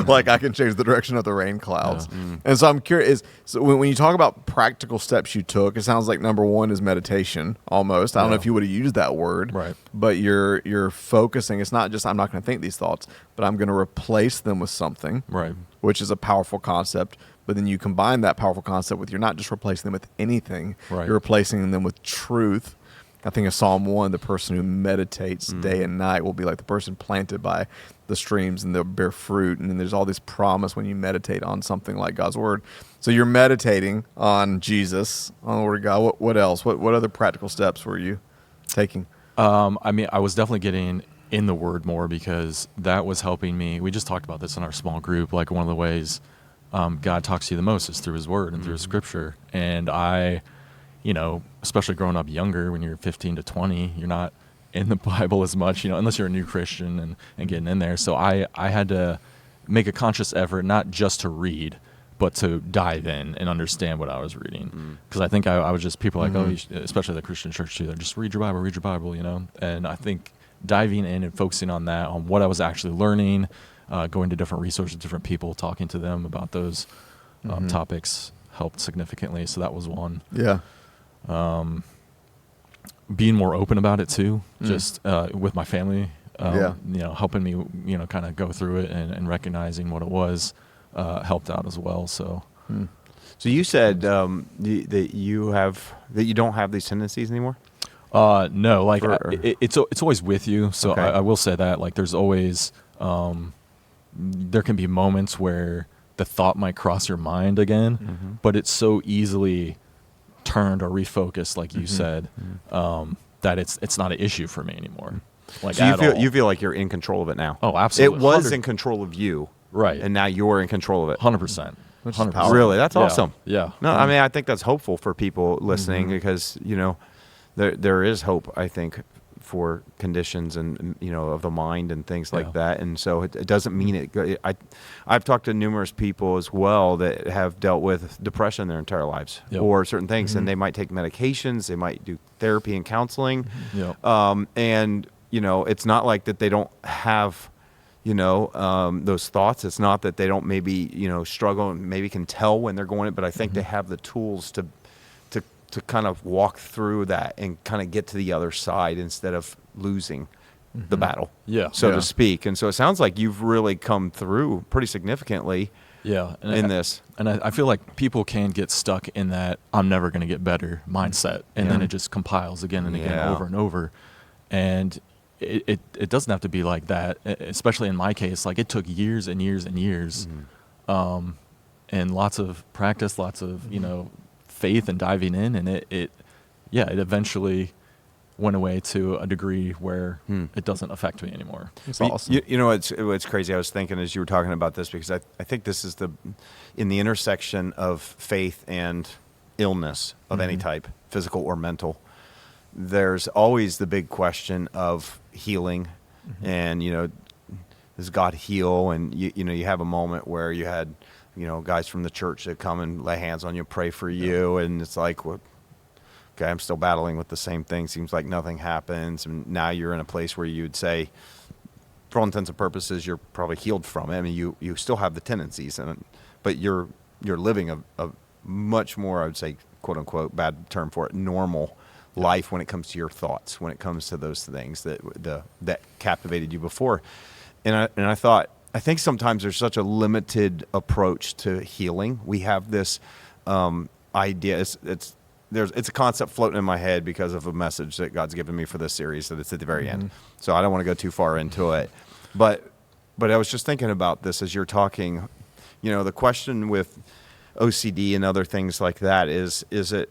Like I can change the direction of the rain clouds. Yeah. And so I'm curious, so when you talk about practical steps you took, it sounds like number one is meditation almost. I don't know if you would have used that word, Right. but you're focusing. It's not just, I'm not going to think these thoughts, but I'm going to replace them with something, Right. which is a powerful concept. But then you combine that powerful concept with, you're not just replacing them with anything, Right. you're replacing them with truth. I think of Psalm 1, the person who meditates day and night will be like the person planted by the streams, and they'll bear fruit. And then there's all this promise when you meditate on something like God's word. So you're meditating on Jesus, on the word of God. What else? What other practical steps were you taking? I mean, I was definitely getting in the word more, because that was helping me. We just talked about this in our small group. Like, one of the ways God talks to you the most is through his word and through his scripture. And especially growing up younger, when you're 15 to 20, you're not in the Bible as much, unless you're a new Christian and getting in there. So I had to make a conscious effort, not just to read, but to dive in and understand what I was reading. Because I think I was just, people are like, especially the Christian church too, they're just read your Bible, And I think diving in and focusing on that, on what I was actually learning, going to different resources, different people, talking to them about those topics helped significantly. So that was one. Yeah. Being more open about it too, just with my family, helping me, kind of go through it and recognizing what it was, helped out as well. So, So you said that you don't have these tendencies anymore? no, like it's always with you. So Okay. I will say that, like, there's always, there can be moments where the thought might cross your mind again, but it's so easily turned or refocused, like you said, that it's not an issue for me anymore. Like, So at all. you feel like you're in control of it now? Oh, absolutely. It was 100 in control of you, Right. and now you're in control of it. 100%. Which is 100%. powerful. Really, that's Yeah. awesome. Yeah. No, I mean, I think that's hopeful for people listening, because there is hope, I think, for conditions and of the mind and things like that. And so it doesn't mean I've talked to numerous people as well that have dealt with depression their entire lives, Yep. or certain things, and they might take medications, they might do therapy and counseling, Yep. and it's not like that they don't have those thoughts. It's not that they don't maybe struggle and maybe can tell when they're going it, but I think they have the tools to kind of walk through that and kind of get to the other side instead of losing the battle, Yeah. so Yeah. to speak. And so it sounds like you've really come through pretty significantly Yeah. in this. And I feel like people can get stuck in that I'm never going to get better mindset. And then it just compiles again and again, Yeah. over and over. And it doesn't have to be like that, especially in my case. Like, it took years and years and years, and lots of practice, lots of, faith and diving in. And it eventually went away to a degree where it doesn't affect me anymore. It's But awesome. It's crazy. I was thinking as you were talking about this, because I think this is in the intersection of faith and illness of any type, physical or mental. There's always the big question of healing, and does God heal? And you have a moment where you had guys from the church that come and lay hands on you, pray for you, and it's like, well, okay, I'm still battling with the same thing. Seems like nothing happens, and now you're in a place where you'd say, for all intents and purposes, you're probably healed from it. I mean, you still have the tendencies, but you're living a much more, I would say, quote unquote, bad term for it, normal life when it comes to your thoughts, when it comes to those things that captivated you before. And I thought, I think sometimes there's such a limited approach to healing. We have this idea. It's a concept floating in my head because of a message that God's given me for this series that it's at the very end. So I don't want to go too far into it. But I was just thinking about this as you're talking. The question with OCD and other things like that is it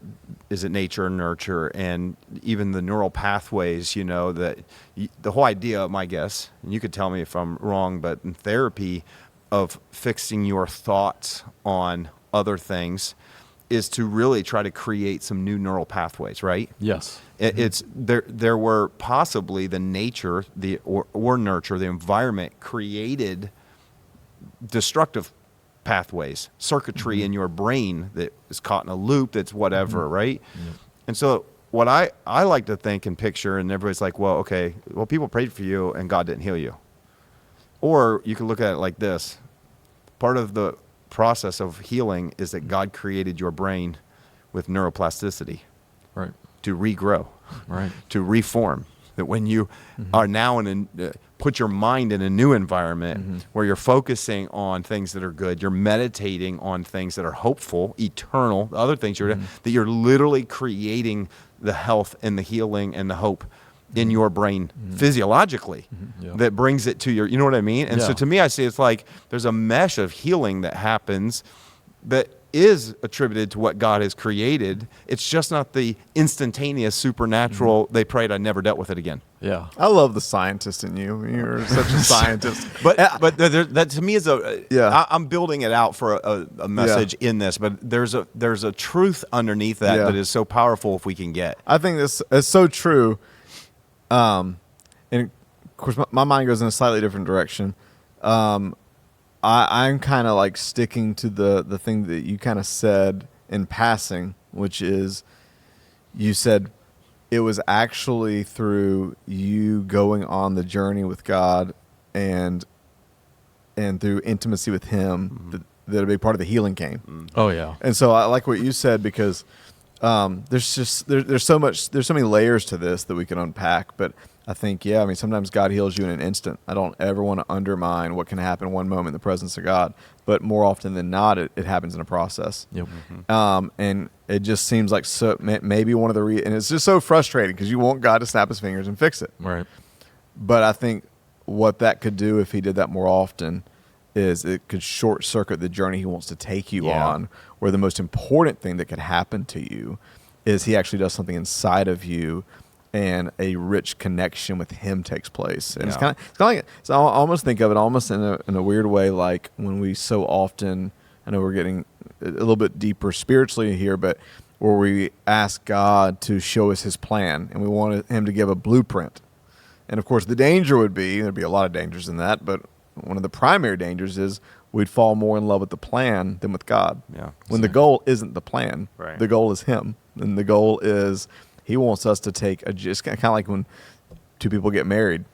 nature and nurture, and even the neural pathways, that the whole idea, my guess, and you could tell me if I'm wrong, but in therapy of fixing your thoughts on other things is to really try to create some new neural pathways, right? Yes. It's there were possibly the nature, or nurture, the environment created destructive pathways, circuitry in your brain that is caught in a loop that's whatever, right? Yep. And so what I like to think and picture, and everybody's like, well, okay, well, people prayed for you and God didn't heal you. Or you can look at it like this. Part of the process of healing is that God created your brain with neuroplasticity. Right. To regrow, Right. to reform. That when you are now put your mind in a new environment where you're focusing on things that are good, you're meditating on things that are hopeful, eternal, the other things that you're literally creating the health and the healing and the hope in your brain physiologically Yeah. that brings it to your, you know what I mean? And so Yeah. to me, I see it's like there's a mesh of healing that happens that is attributed to what God has created. It's just not the instantaneous supernatural, they prayed, I never dealt with it again. Yeah. I love the scientist in you. You're such a scientist. But that to me is I'm building it out for a message in this, but there's a truth underneath that is so powerful if we can get. I think this is so true. And of course, my mind goes in a slightly different direction. I'm kind of like sticking to the thing that you kind of said in passing, which is you said it was actually through you going on the journey with God and through intimacy with Him that a big part of the healing came. Oh yeah. And so I like what you said because there's so many layers to this that we can unpack. But I think, sometimes God heals you in an instant. I don't ever want to undermine what can happen one moment in the presence of God, but more often than not, it happens in a process. Yep. And it just seems like maybe one of the and it's just so frustrating because you want God to snap His fingers and fix it. Right. But I think what that could do if He did that more often is it could short circuit the journey He wants to take you on, where the most important thing that could happen to you is He actually does something inside of you and a rich connection with Him takes place. And it's kind of like, so I almost think of it almost in a weird way, like when we so often, I know we're getting a little bit deeper spiritually here, but where we ask God to show us His plan and we want Him to give a blueprint. And of course the danger would be, there'd be a lot of dangers in that, but one of the primary dangers is we'd fall more in love with the plan than with God. Yeah. When the goal isn't the plan, Right. the goal is Him. And the goal is He wants us to take just kind of like when two people get married.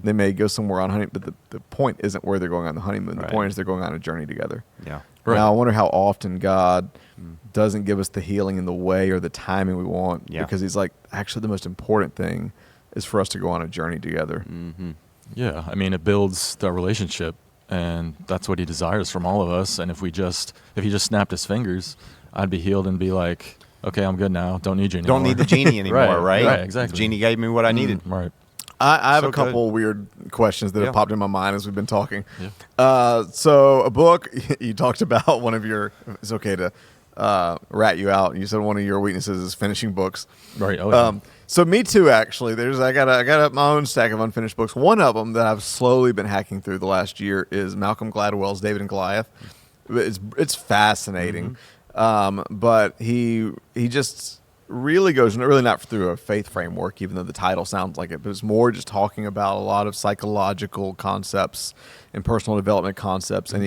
They may go somewhere on honeymoon, but the point isn't where they're going on the honeymoon. Right. The point is they're going on a journey together. Yeah. Right. Now, I wonder how often God doesn't give us the healing in the way or the timing we want because He's like, actually the most important thing is for us to go on a journey together. Yeah. I mean, it builds the relationship, and that's what He desires from all of us. And if He just snapped His fingers, I'd be healed and be like, okay, I'm good now. Don't need you anymore. Don't need the genie anymore, right? Right, exactly. The genie gave me what I needed. Right. I have So a couple weird questions that have popped in my mind as we've been talking. Yeah. So a book, you talked about one of your, it's okay to rat you out. You said one of your weaknesses is finishing books. Right. Oh, yeah. So me too, actually. I got my own stack of unfinished books. One of them that I've slowly been hacking through the last year is Malcolm Gladwell's David and Goliath. It's fascinating. But he just really goes, really not through a faith framework, even though the title sounds like it, but it's more just talking about a lot of psychological concepts and personal development concepts. And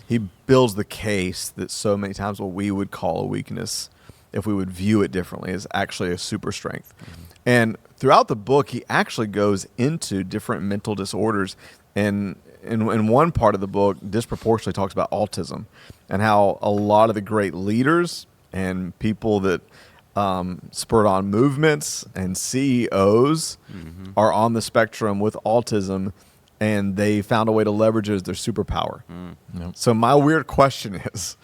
he builds the case that so many times what we would call a weakness, if we would view it differently, is actually a super strength. And throughout the book, he actually goes into different mental disorders. And in one part of the book, disproportionately talks about autism and how a lot of the great leaders and people that spurred on movements and CEOs are on the spectrum with autism, and they found a way to leverage it as their superpower. Yep. So my weird question is,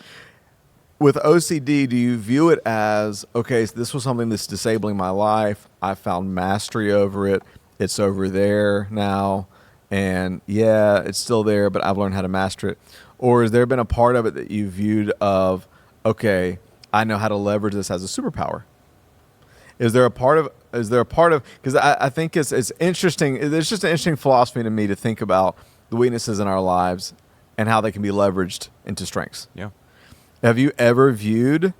with OCD, do you view it as, okay, so this was something that's disabling my life, I found mastery over it, it's over there now, and yeah, it's still there, but I've learned how to master it? Or has there been a part of it that you viewed of, okay, I know how to leverage this as a superpower? Is there a part of because I think it's interesting. It's just an interesting philosophy to me to think about the weaknesses in our lives and how they can be leveraged into strengths. Yeah. Have you ever viewed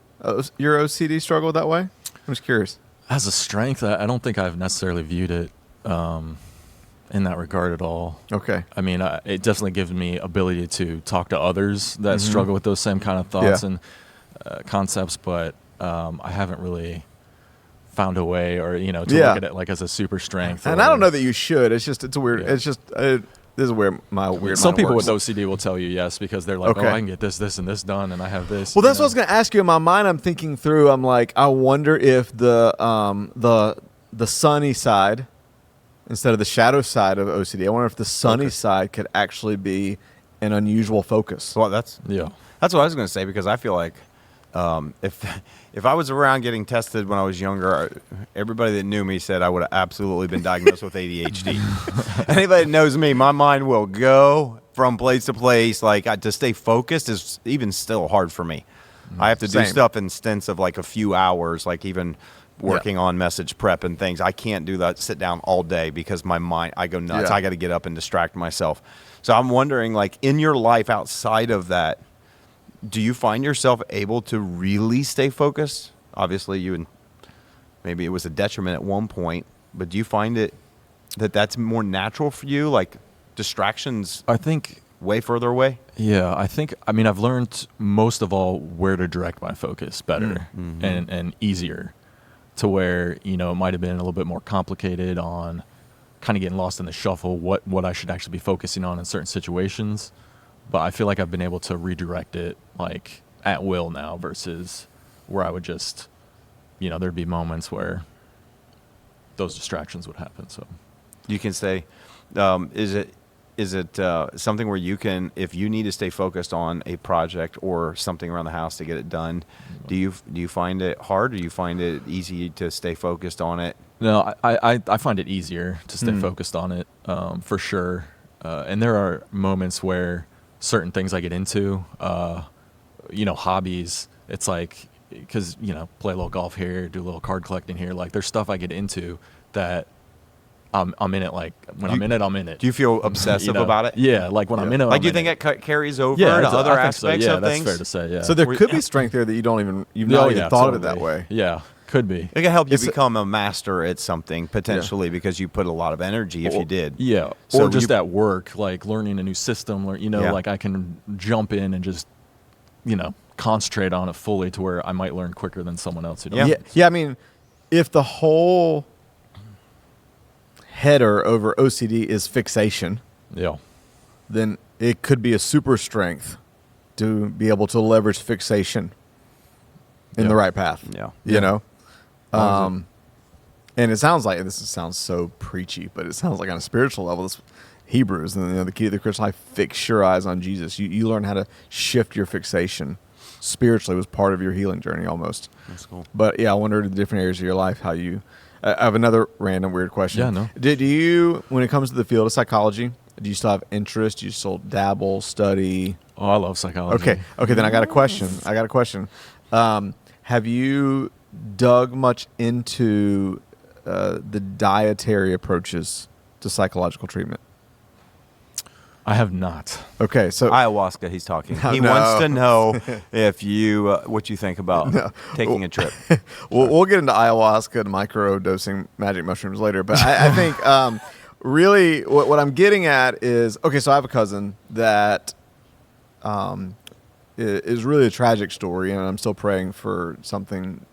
your OCD struggle that way? I'm just curious. As a strength, I don't think I've necessarily viewed it in that regard at all. Okay. I mean, it definitely gives me ability to talk to others that struggle with those same kind of thoughts and concepts, but I haven't really found a way, or to look at it like as a super strength. And I don't know that you should. It's a weird. Yeah. It's just this is where my weird. Some mind people works. with OCD will tell you yes because they're like, Okay. oh, I can get this, and this done, and I have this. Well, that's what I was going to ask you. In my mind, I'm thinking through. I'm like, I wonder if the sunny side instead of the shadow side of OCD. I wonder if the sunny side could actually be an unusual focus. Well, that's Yeah. what I was going to say, because I feel like if I was around getting tested when I was younger, everybody that knew me said I would have absolutely been diagnosed with ADHD. Anybody that knows me, my mind will go from place to place. Like, to stay focused is even still hard for me. I have to do Same. stuff in stints of like a few hours, like even working on message prep and things. I can't do that, sit down all day, because my mind, I go nuts. Yeah. I got to get up and distract myself. So I'm wondering, like, in your life outside of that, do you find yourself able to really stay focused? Obviously, maybe it was a detriment at one point, but do you find that's more natural for you? Like, distractions I think, way further away? yeah, I mean, I've learned most of all where to direct my focus better and easier, to where, it might have been a little bit more complicated on kind of getting lost in the shuffle, what I should actually be focusing on in certain situations. But I feel like I've been able to redirect it like at will now, versus where I would just, there'd be moments where those distractions would happen. So You can stay. Is it something where you can, if you need to stay focused on a project or something around the house to get it done, do you find it hard, or do you find it easy to stay focused on it? no, I find it easier to stay focused on it, for sure. And there are moments where certain things I get into, hobbies, it's like, because, play a little golf here, do a little card collecting here. Like, there's stuff I get into that I'm in it. Like, when I'm in it, I'm in it. Do you feel obsessive about it? Yeah, like when I'm in it, Like, I'm do you in think it. it carries over Yeah, to I other think so. aspects Yeah, of that's things? fair to say. Yeah. So there could be strength there that you've not even thought of it that way. Yeah, could be. It can help you It's- become a master at something, potentially, because you put a lot of energy if you did. Yeah, So or just you- at work, like learning a new system, like I can jump in and just, concentrate on it fully, to where I might learn quicker than someone else who doesn't. Yeah. Yeah. I mean, if the whole header over OCD is fixation, Yeah. then it could be a super strength to be able to leverage fixation in Yeah. the right path. Yeah. You know? long as And it sounds like, this sounds so preachy, but it sounds like on a spiritual level, this Hebrews, and the key to the Christian life, fix your eyes on Jesus. You learn how to shift your fixation spiritually, was part of your healing journey almost. That's cool. But yeah, I wonder in the different areas of your life how you. I have another random weird question. Yeah, no. Did you, when it comes to the field of psychology, do you still have interest? Do you still dabble, study? Oh, I love psychology. Okay. Then I got a question. Have you dug much into the dietary approaches to psychological treatment? I have not. Okay, so Ayahuasca, he's talking. He No. wants to know if you, what you think about taking a trip. we'll get into ayahuasca and micro dosing magic mushrooms later. But I think really what I'm getting at is, okay, so I have a cousin that is really a tragic story, and I'm still praying for something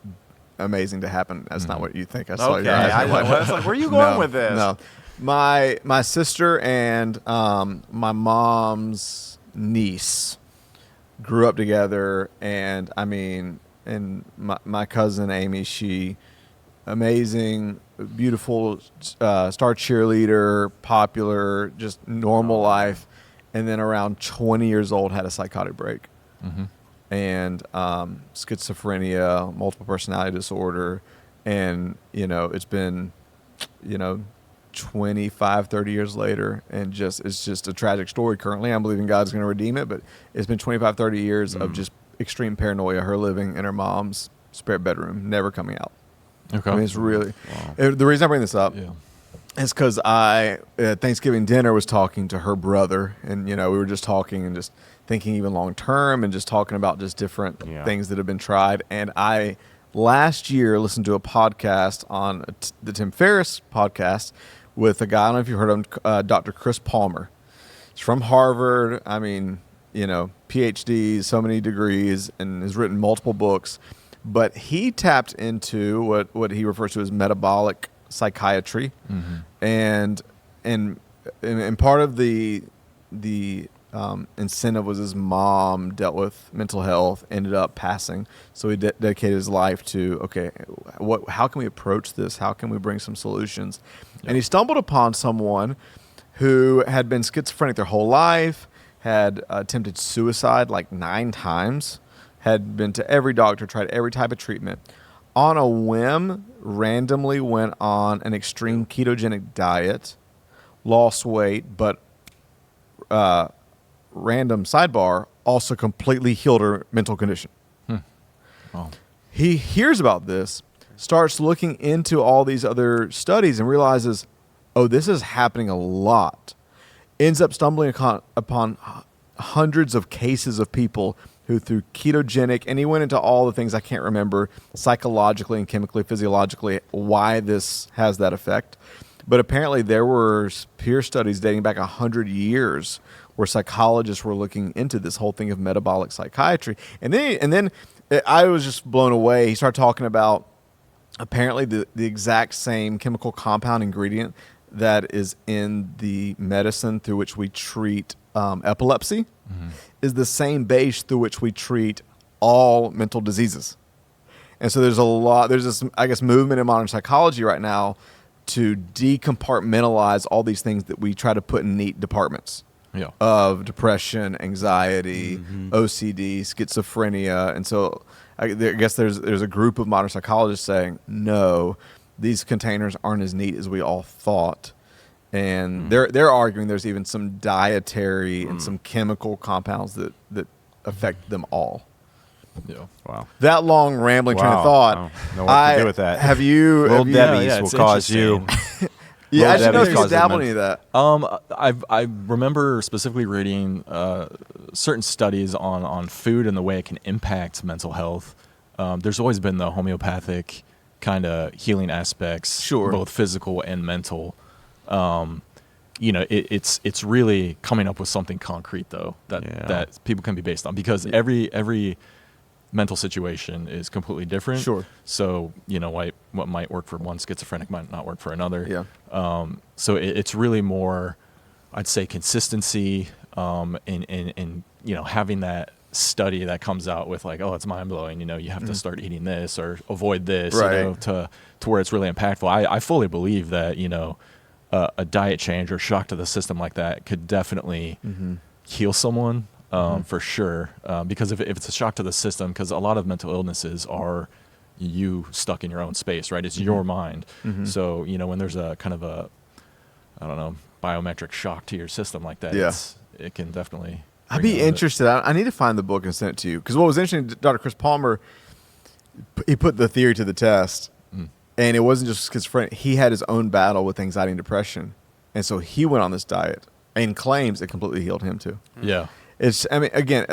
amazing to happen. That's not what you think. I saw Okay, your eyes. I was like, where are you going No, with this? No. My sister and my mom's niece grew up together, and I mean, and my cousin Amy, she amazing, beautiful, star cheerleader, popular, just normal life, and then around 20 years old had a psychotic break, and schizophrenia, multiple personality disorder, and it's been 25, 30 years later, and it's just a tragic story currently. I'm believing God's going to redeem it, but it's been 25, 30 years of just extreme paranoia, her living in her mom's spare bedroom, never coming out. Okay. I mean, it's really Wow. the reason I bring this up. Yeah. It's because I, at Thanksgiving dinner, was talking to her brother, and we were just talking and just thinking even long term, and just talking about just different things that have been tried. And I last year listened to a podcast on the Tim Ferriss podcast with a guy, I don't know if you heard of him, Dr. Chris Palmer. He's from Harvard. I mean, PhD, so many degrees, and has written multiple books. But he tapped into what he refers to as metabolic psychiatry, and part of the incentive was his mom dealt with mental health, ended up passing, so he dedicated his life to how can we approach this? How can we bring some solutions? Yep. And he stumbled upon someone who had been schizophrenic their whole life, had attempted suicide like 9 times, had been to every doctor, tried every type of treatment. On a whim, randomly went on an extreme ketogenic diet, lost weight, but random sidebar, also completely healed her mental condition. Wow. He hears about this, starts looking into all these other studies, and realizes, oh, this is happening a lot. Ends up stumbling upon hundreds of cases of people who through ketogenic, and he went into all the things I can't remember psychologically and chemically, physiologically, why this has that effect. But apparently there were peer studies dating back 100 years where psychologists were looking into this whole thing of metabolic psychiatry. And then I was just blown away. He started talking about apparently the exact same chemical compound ingredient that is in the medicine through which we treat epilepsy is the same base through which we treat all mental diseases. And so there's this, I guess, movement in modern psychology right now to decompartmentalize all these things that we try to put in neat departments of depression, anxiety, OCD, schizophrenia. And so I guess there's a group of modern psychologists saying, no, these containers aren't as neat as we all thought. And they're arguing there's even some dietary and some chemical compounds that affect them all. Yeah. Wow. That long rambling train of thought. I don't know what to do with that. Have you? Little Debbie's yeah, will it's cause you. interesting. Yeah, I should know if Debbie's you dabbled causes any of that. I remember specifically reading certain studies on food and the way it can impact mental health. There's always been the homeopathic kind of healing aspects, both physical and mental. It's really coming up with something concrete though that people can be based on, because every mental situation is completely different. Sure. So what might work for one schizophrenic might not work for another. Yeah. So it's really more, I'd say, consistency, in having that study that comes out with like, oh, it's mind blowing. You have to start eating this or avoid this. Right. To where it's really impactful. I fully believe that a diet change or shock to the system like that could definitely heal someone. For sure, because if it's a shock to the system, because a lot of mental illnesses are you stuck in your own space, right? It's your mind. So when there's a kind of a, I don't know, biometric shock to your system like that, it can definitely. I'd be interested. I need to find the book and send it to you, because what was interesting, Dr. Chris Palmer, he put the theory to the test, and it wasn't just schizophrenia. He had his own battle with anxiety and depression, and so he went on this diet and claims it completely healed him too. Yeah. Again,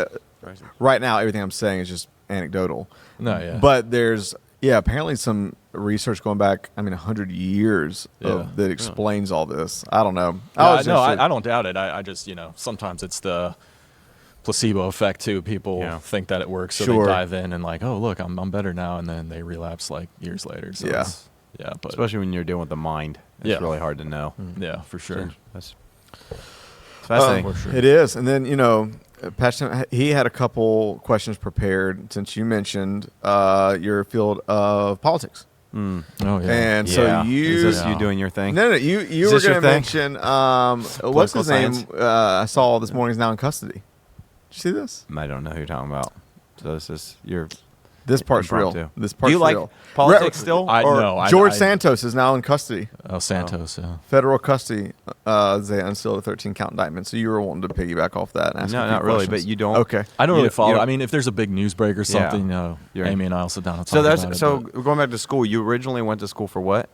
right now, everything I'm saying is just anecdotal. No, yeah. But there's, apparently some research going back, 100 years that explains all this. I don't know. I don't doubt it. I just, sometimes it's the placebo effect too. People think that it works, so they dive in and like, oh, look, I'm better now, and then they relapse like years later. So but especially when you're dealing with the mind, it's really hard to know. Yeah, for sure. That's fascinating. For sure. It is. And then, Pastor, he had a couple questions prepared since you mentioned your field of politics. Oh, yeah. And so is this you doing your thing? No, you were going to mention, what's his name? I saw this morning is now in custody. Did you see this? I don't know who you're talking about. So this is This part's real. impromptu. This part's Do you like real. politics still? George Santos is now in custody. Oh, Santos. Yeah. Federal custody, they unsealed a 13-count indictment. So you were wanting to piggyback off that and ask No, a few not really, questions. but you don't. Okay. I don't You- really follow. you- I mean, if there's a big news break or something, You're- Amy and I will sit down and talk So about it. so but, going back to school, you originally went to school for what?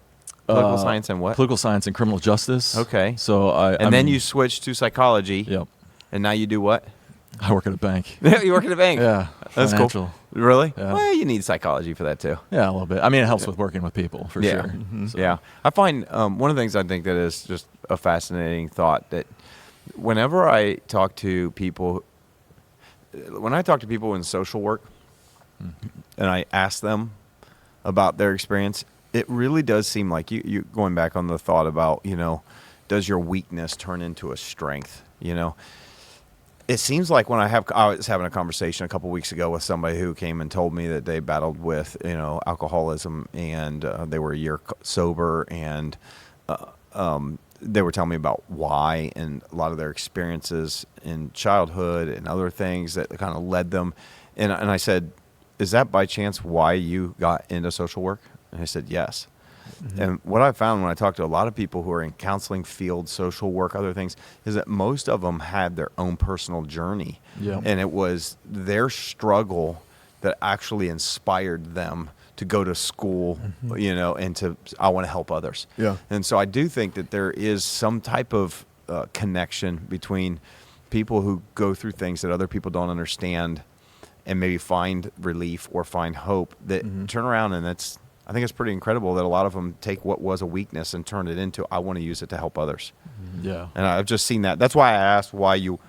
Political science and what? Political science and criminal justice. Okay. So And then you switched to psychology. Yep. And now you do what? I work at a bank. You work at a bank. Yeah. That's financial. cool. Really? Yeah. Well, you need psychology for that too. Yeah, a little bit. I mean, it helps with working with people for Yeah. sure. So- Yeah. I find one of the things I think that is just a fascinating thought that whenever I talk to people, in social work and I ask them about their experience, it really does seem like you going back on the thought about, does your weakness turn into a strength? It seems like when I was having a conversation a couple weeks ago with somebody who came and told me that they battled with, alcoholism and they were a year sober, and they were telling me about why and a lot of their experiences in childhood and other things that kind of led them. And I said, is that by chance why you got into social work? And I said, yes. Mm-hmm. And what I found when I talked to a lot of people who are in counseling field, social work, other things, is that most of them had their own personal journey. Yeah. And it was their struggle that actually inspired them to go to school, and I want to help others. Yeah. And so I do think that there is some type of connection between people who go through things that other people don't understand and maybe find relief or find hope that turn around, and I think it's pretty incredible that a lot of them take what was a weakness and turn it into, I want to use it to help others. Yeah. And I've just seen that. That's why I asked why you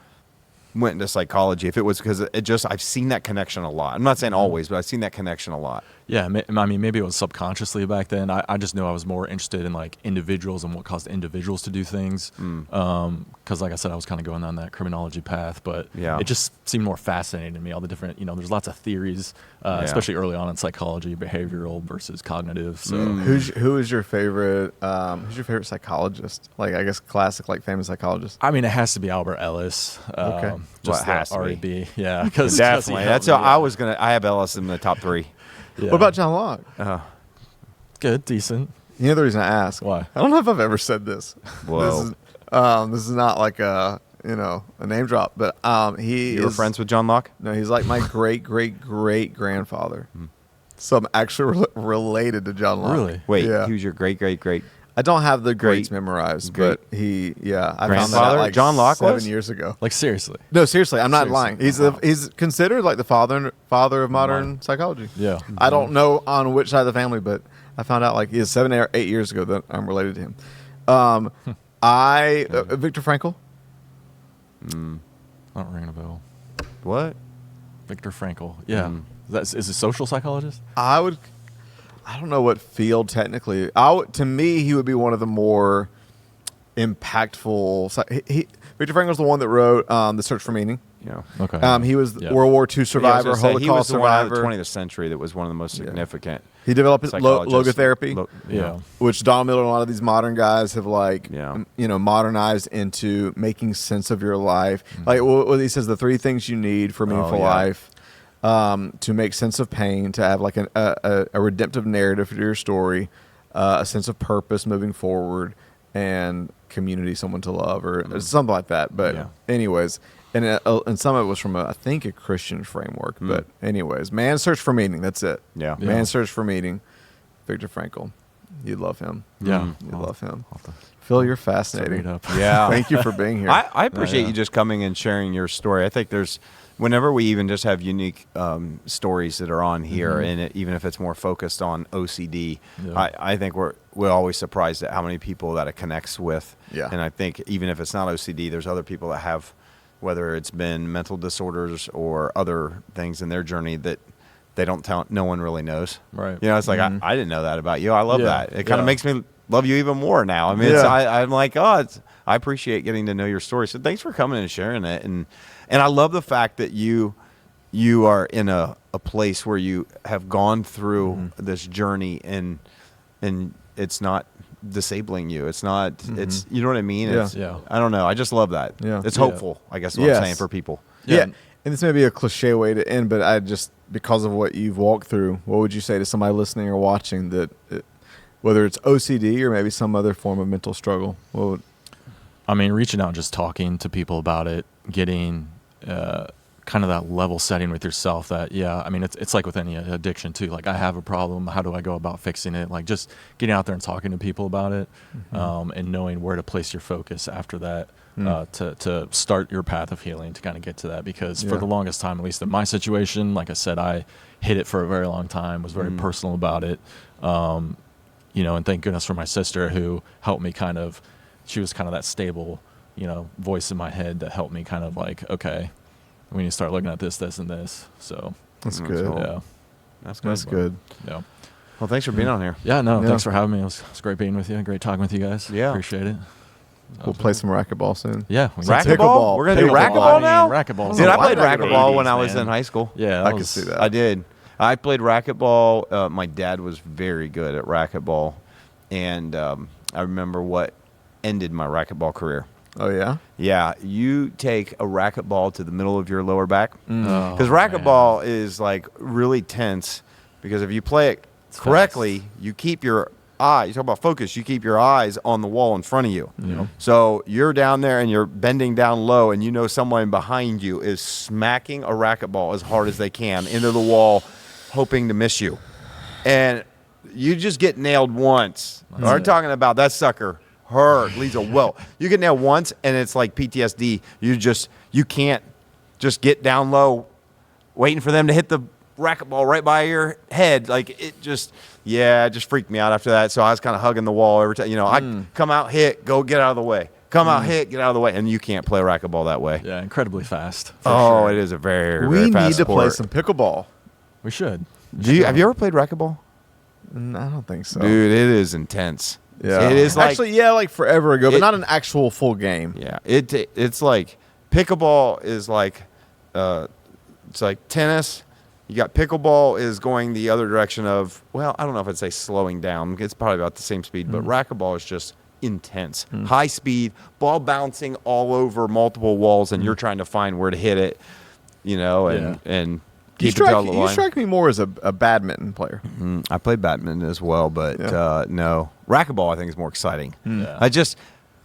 went into psychology. If it was because I've seen that connection a lot. I'm not saying always, but I've seen that connection a lot. Yeah, I mean, maybe it was subconsciously back then. I just knew I was more interested in like individuals and what caused individuals to do things. Because, like I said, I was kind of going down that criminology path, but Yeah. it just seemed more fascinating to me. All the different, there's lots of theories, especially early on in psychology, behavioral versus cognitive. So, Who is your favorite? Who's your favorite psychologist? Like, I guess classic, like famous psychologist. I mean, it has to be Albert Ellis. Okay. Just Well, it has the to be. REB. Yeah, because Definitely. That's how I have Ellis in the top 3. Yeah. What about John Locke? Good, decent. You know the reason I ask? Why? I don't know if I've ever said this. Whoa. This is not like a name drop, but You were friends with John Locke? No, he's like my great grandfather. So I'm actually related to John Locke. Really? Wait, Yeah. who's your great? I don't have the greats Great- great memorized, but I found that out grandfather? like John Locke 7 was? years ago. Like, seriously. No, seriously, I'm not Seriously. lying. He's considered like the father of modern psychology. Yeah. I don't know on which side of the family, but I found out like 7 or 8 years ago that I'm related to him. Viktor Frankl. Not ringing a bell. What? Viktor Frankl. Yeah. Is a social psychologist? I don't know what field technically. To me, he would be one of the more impactful. Viktor Frankl's the one that wrote The Search for Meaning. Yeah. Okay. He was Yeah. World War II survivor, Yeah, I was gonna say, he was Holocaust the one of the survivor. 20th century that was one of the most significant. He developed psychologists. logotherapy, Yeah. which Don Miller and a lot of these modern guys have Yeah. modernized into making sense of your life. Like what he says, the 3 things you need for a meaningful yeah. life. To make sense of pain, to have like a redemptive narrative for your story, a sense of purpose moving forward, and community, someone to love, or something like that. But Yeah. anyways, and some of it was from I think a Christian framework. But anyways, Man's Search for Meaning. That's it. Yeah. Yeah. Man's Search for Meaning. Viktor Frankl. You love him. Yeah. You love him. Phil, you're fascinating. Read up. Yeah. Thank you for being here. I appreciate Yeah. you just coming and sharing your story. I think whenever we even just have unique stories that are on here, and even if it's more focused on OCD, Yeah. I think we're always surprised at how many people that it connects with. Yeah. And I think even if it's not OCD, there's other people that have, whether it's been mental disorders or other things in their journey that they don't tell, no one really knows. Right. It's like, I didn't know that about you. I love Yeah. that. It kind Yeah. of makes me love you even more now. I mean, Yeah. I'm like, I appreciate getting to know your story. So thanks for coming and sharing it. And I love the fact that you are in a place where you have gone through this journey and it's not disabling you. It's not, it's, you know what I mean? Yeah. It's, Yeah. I don't know. I just love that. Yeah. It's Yeah. hopeful, I guess is what Yes. I'm saying for people. Yeah. Yeah. And this may be a cliche way to end, but because of what you've walked through, what would you say to somebody listening or watching that whether it's OCD or maybe some other form of mental struggle? Well, I mean, reaching out and just talking to people about it, getting kind of that level setting with yourself that, I mean, it's like with any addiction too. Like, I have a problem. How do I go about fixing it? Like, just getting out there and talking to people about it, and knowing where to place your focus after that, to start your path of healing, to kind of get to that. Because for the longest time, at least in my situation, like I said, I hid it for a very long time, was very personal about it. And thank goodness for my sister, who helped me she was kind of that stable, voice in my head that helped me kind of like, okay, we need to start looking at this, this, and this. So that's good. Yeah. That's good. Yeah. Well, thanks for being on here. Yeah, no, thanks for having me. It was great being with you. Great talking with you guys. Yeah. Appreciate it. We'll play some racquetball soon. Yeah. Racquetball? We're going to do racquetball now? Racquetball. Dude, I played racquetball when 80s, I was man. in high school. Yeah. I can see that. I did. I played racquetball. My dad was very good at racquetball. And I remember what ended my racquetball career. Oh, yeah? Yeah, you take a racquetball to the middle of your lower back. Oh, Because racquetball is like really tense. Because if you play it correctly, you keep your eyes, you talk about focus, you keep your eyes on the wall in front of you. So you're down there and you're bending down low, and you know someone behind you is smacking a racquetball as hard as they can into the wall, hoping to miss you. And you just get nailed once. We're talking about that sucker hurt, leaves a welt. You get nailed once, and it's like PTSD. You can't just get down low, waiting for them to hit the racquetball right by your head. Like, it just freaked me out after that. So I was kind of hugging the wall every time. I come out, hit, go, get out of the way. Come out, hit, get out of the way. And you can't play racquetball that way. Yeah, incredibly fast. It is a very, very We fast need to play sport. some pickleball. We should. Have you ever played racquetball? I don't think so. Dude, it is intense. Yeah. It is like, actually, like forever ago, but not an actual full game. yeah, it's like pickleball is like it's like tennis. You got pickleball is going the other direction of, well, I don't know if I'd say slowing down. It's probably about the same speed, but racquetball is just intense. High speed, ball bouncing all over multiple walls, and you're trying to find where to hit it, and You keep it to the line. strike me more as a badminton player. I played badminton as well, but no. Racquetball, I think, is more exciting. Yeah.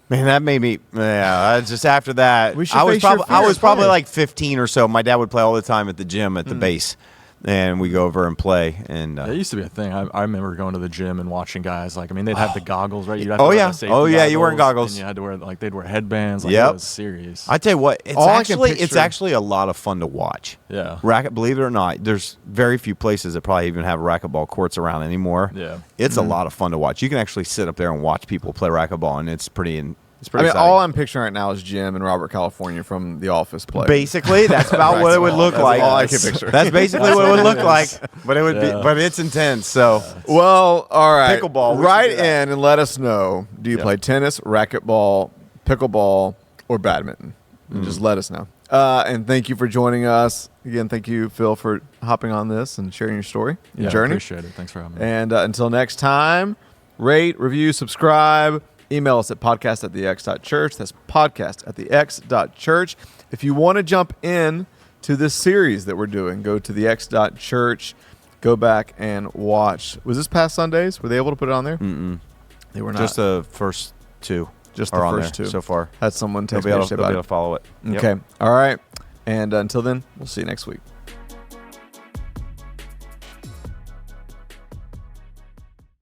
That made me. Just after that, We should I was face your probably fear and probably play. like 15 or so. My dad would play all the time at the gym at the base, and we go over and play. And It used to be a thing. I remember going to the gym and watching guys. Like, I mean, they'd have the goggles, right? You'd have to Oh, wear yeah. the safety Oh, yeah, you wearing goggles. And you had to wear, they'd wear headbands. Like, Yep. it was serious. I tell you what, it's All I can it's picture- actually a lot of fun to watch. Yeah. Believe it or not, there's very few places that probably even have racquetball courts around anymore. Yeah. It's a lot of fun to watch. You can actually sit up there and watch people play racquetball, and it's pretty. It's I pretty. mean, exciting. all I'm picturing right now is Jim and Robert California from The Office play. Basically, that's about what it would look That's like. all I can picture. That's basically what it would look like. But it would be. But it's intense. So Well, all right. Pickleball, we should Write do that. in and let us know. Do you Yeah. play tennis, racquetball, pickleball, or badminton? And just let us know. And thank you for joining us. Again, thank you, Phil, for hopping on this and sharing your story, your Yeah, journey. appreciate it. Thanks for having me. And until next time, rate, review, subscribe. Email us at podcast@thex.church. That's podcast@thex.church. If you want to jump in to this series that we're doing, go to thex.church. Go back and watch. Was this past Sundays? Were they able to put it on there? They were not. just the first two. Just the are on first there two so far. Had someone They'll text be me able yesterday to about it. follow it. Yep. Okay. All right. And until then, we'll see you next week.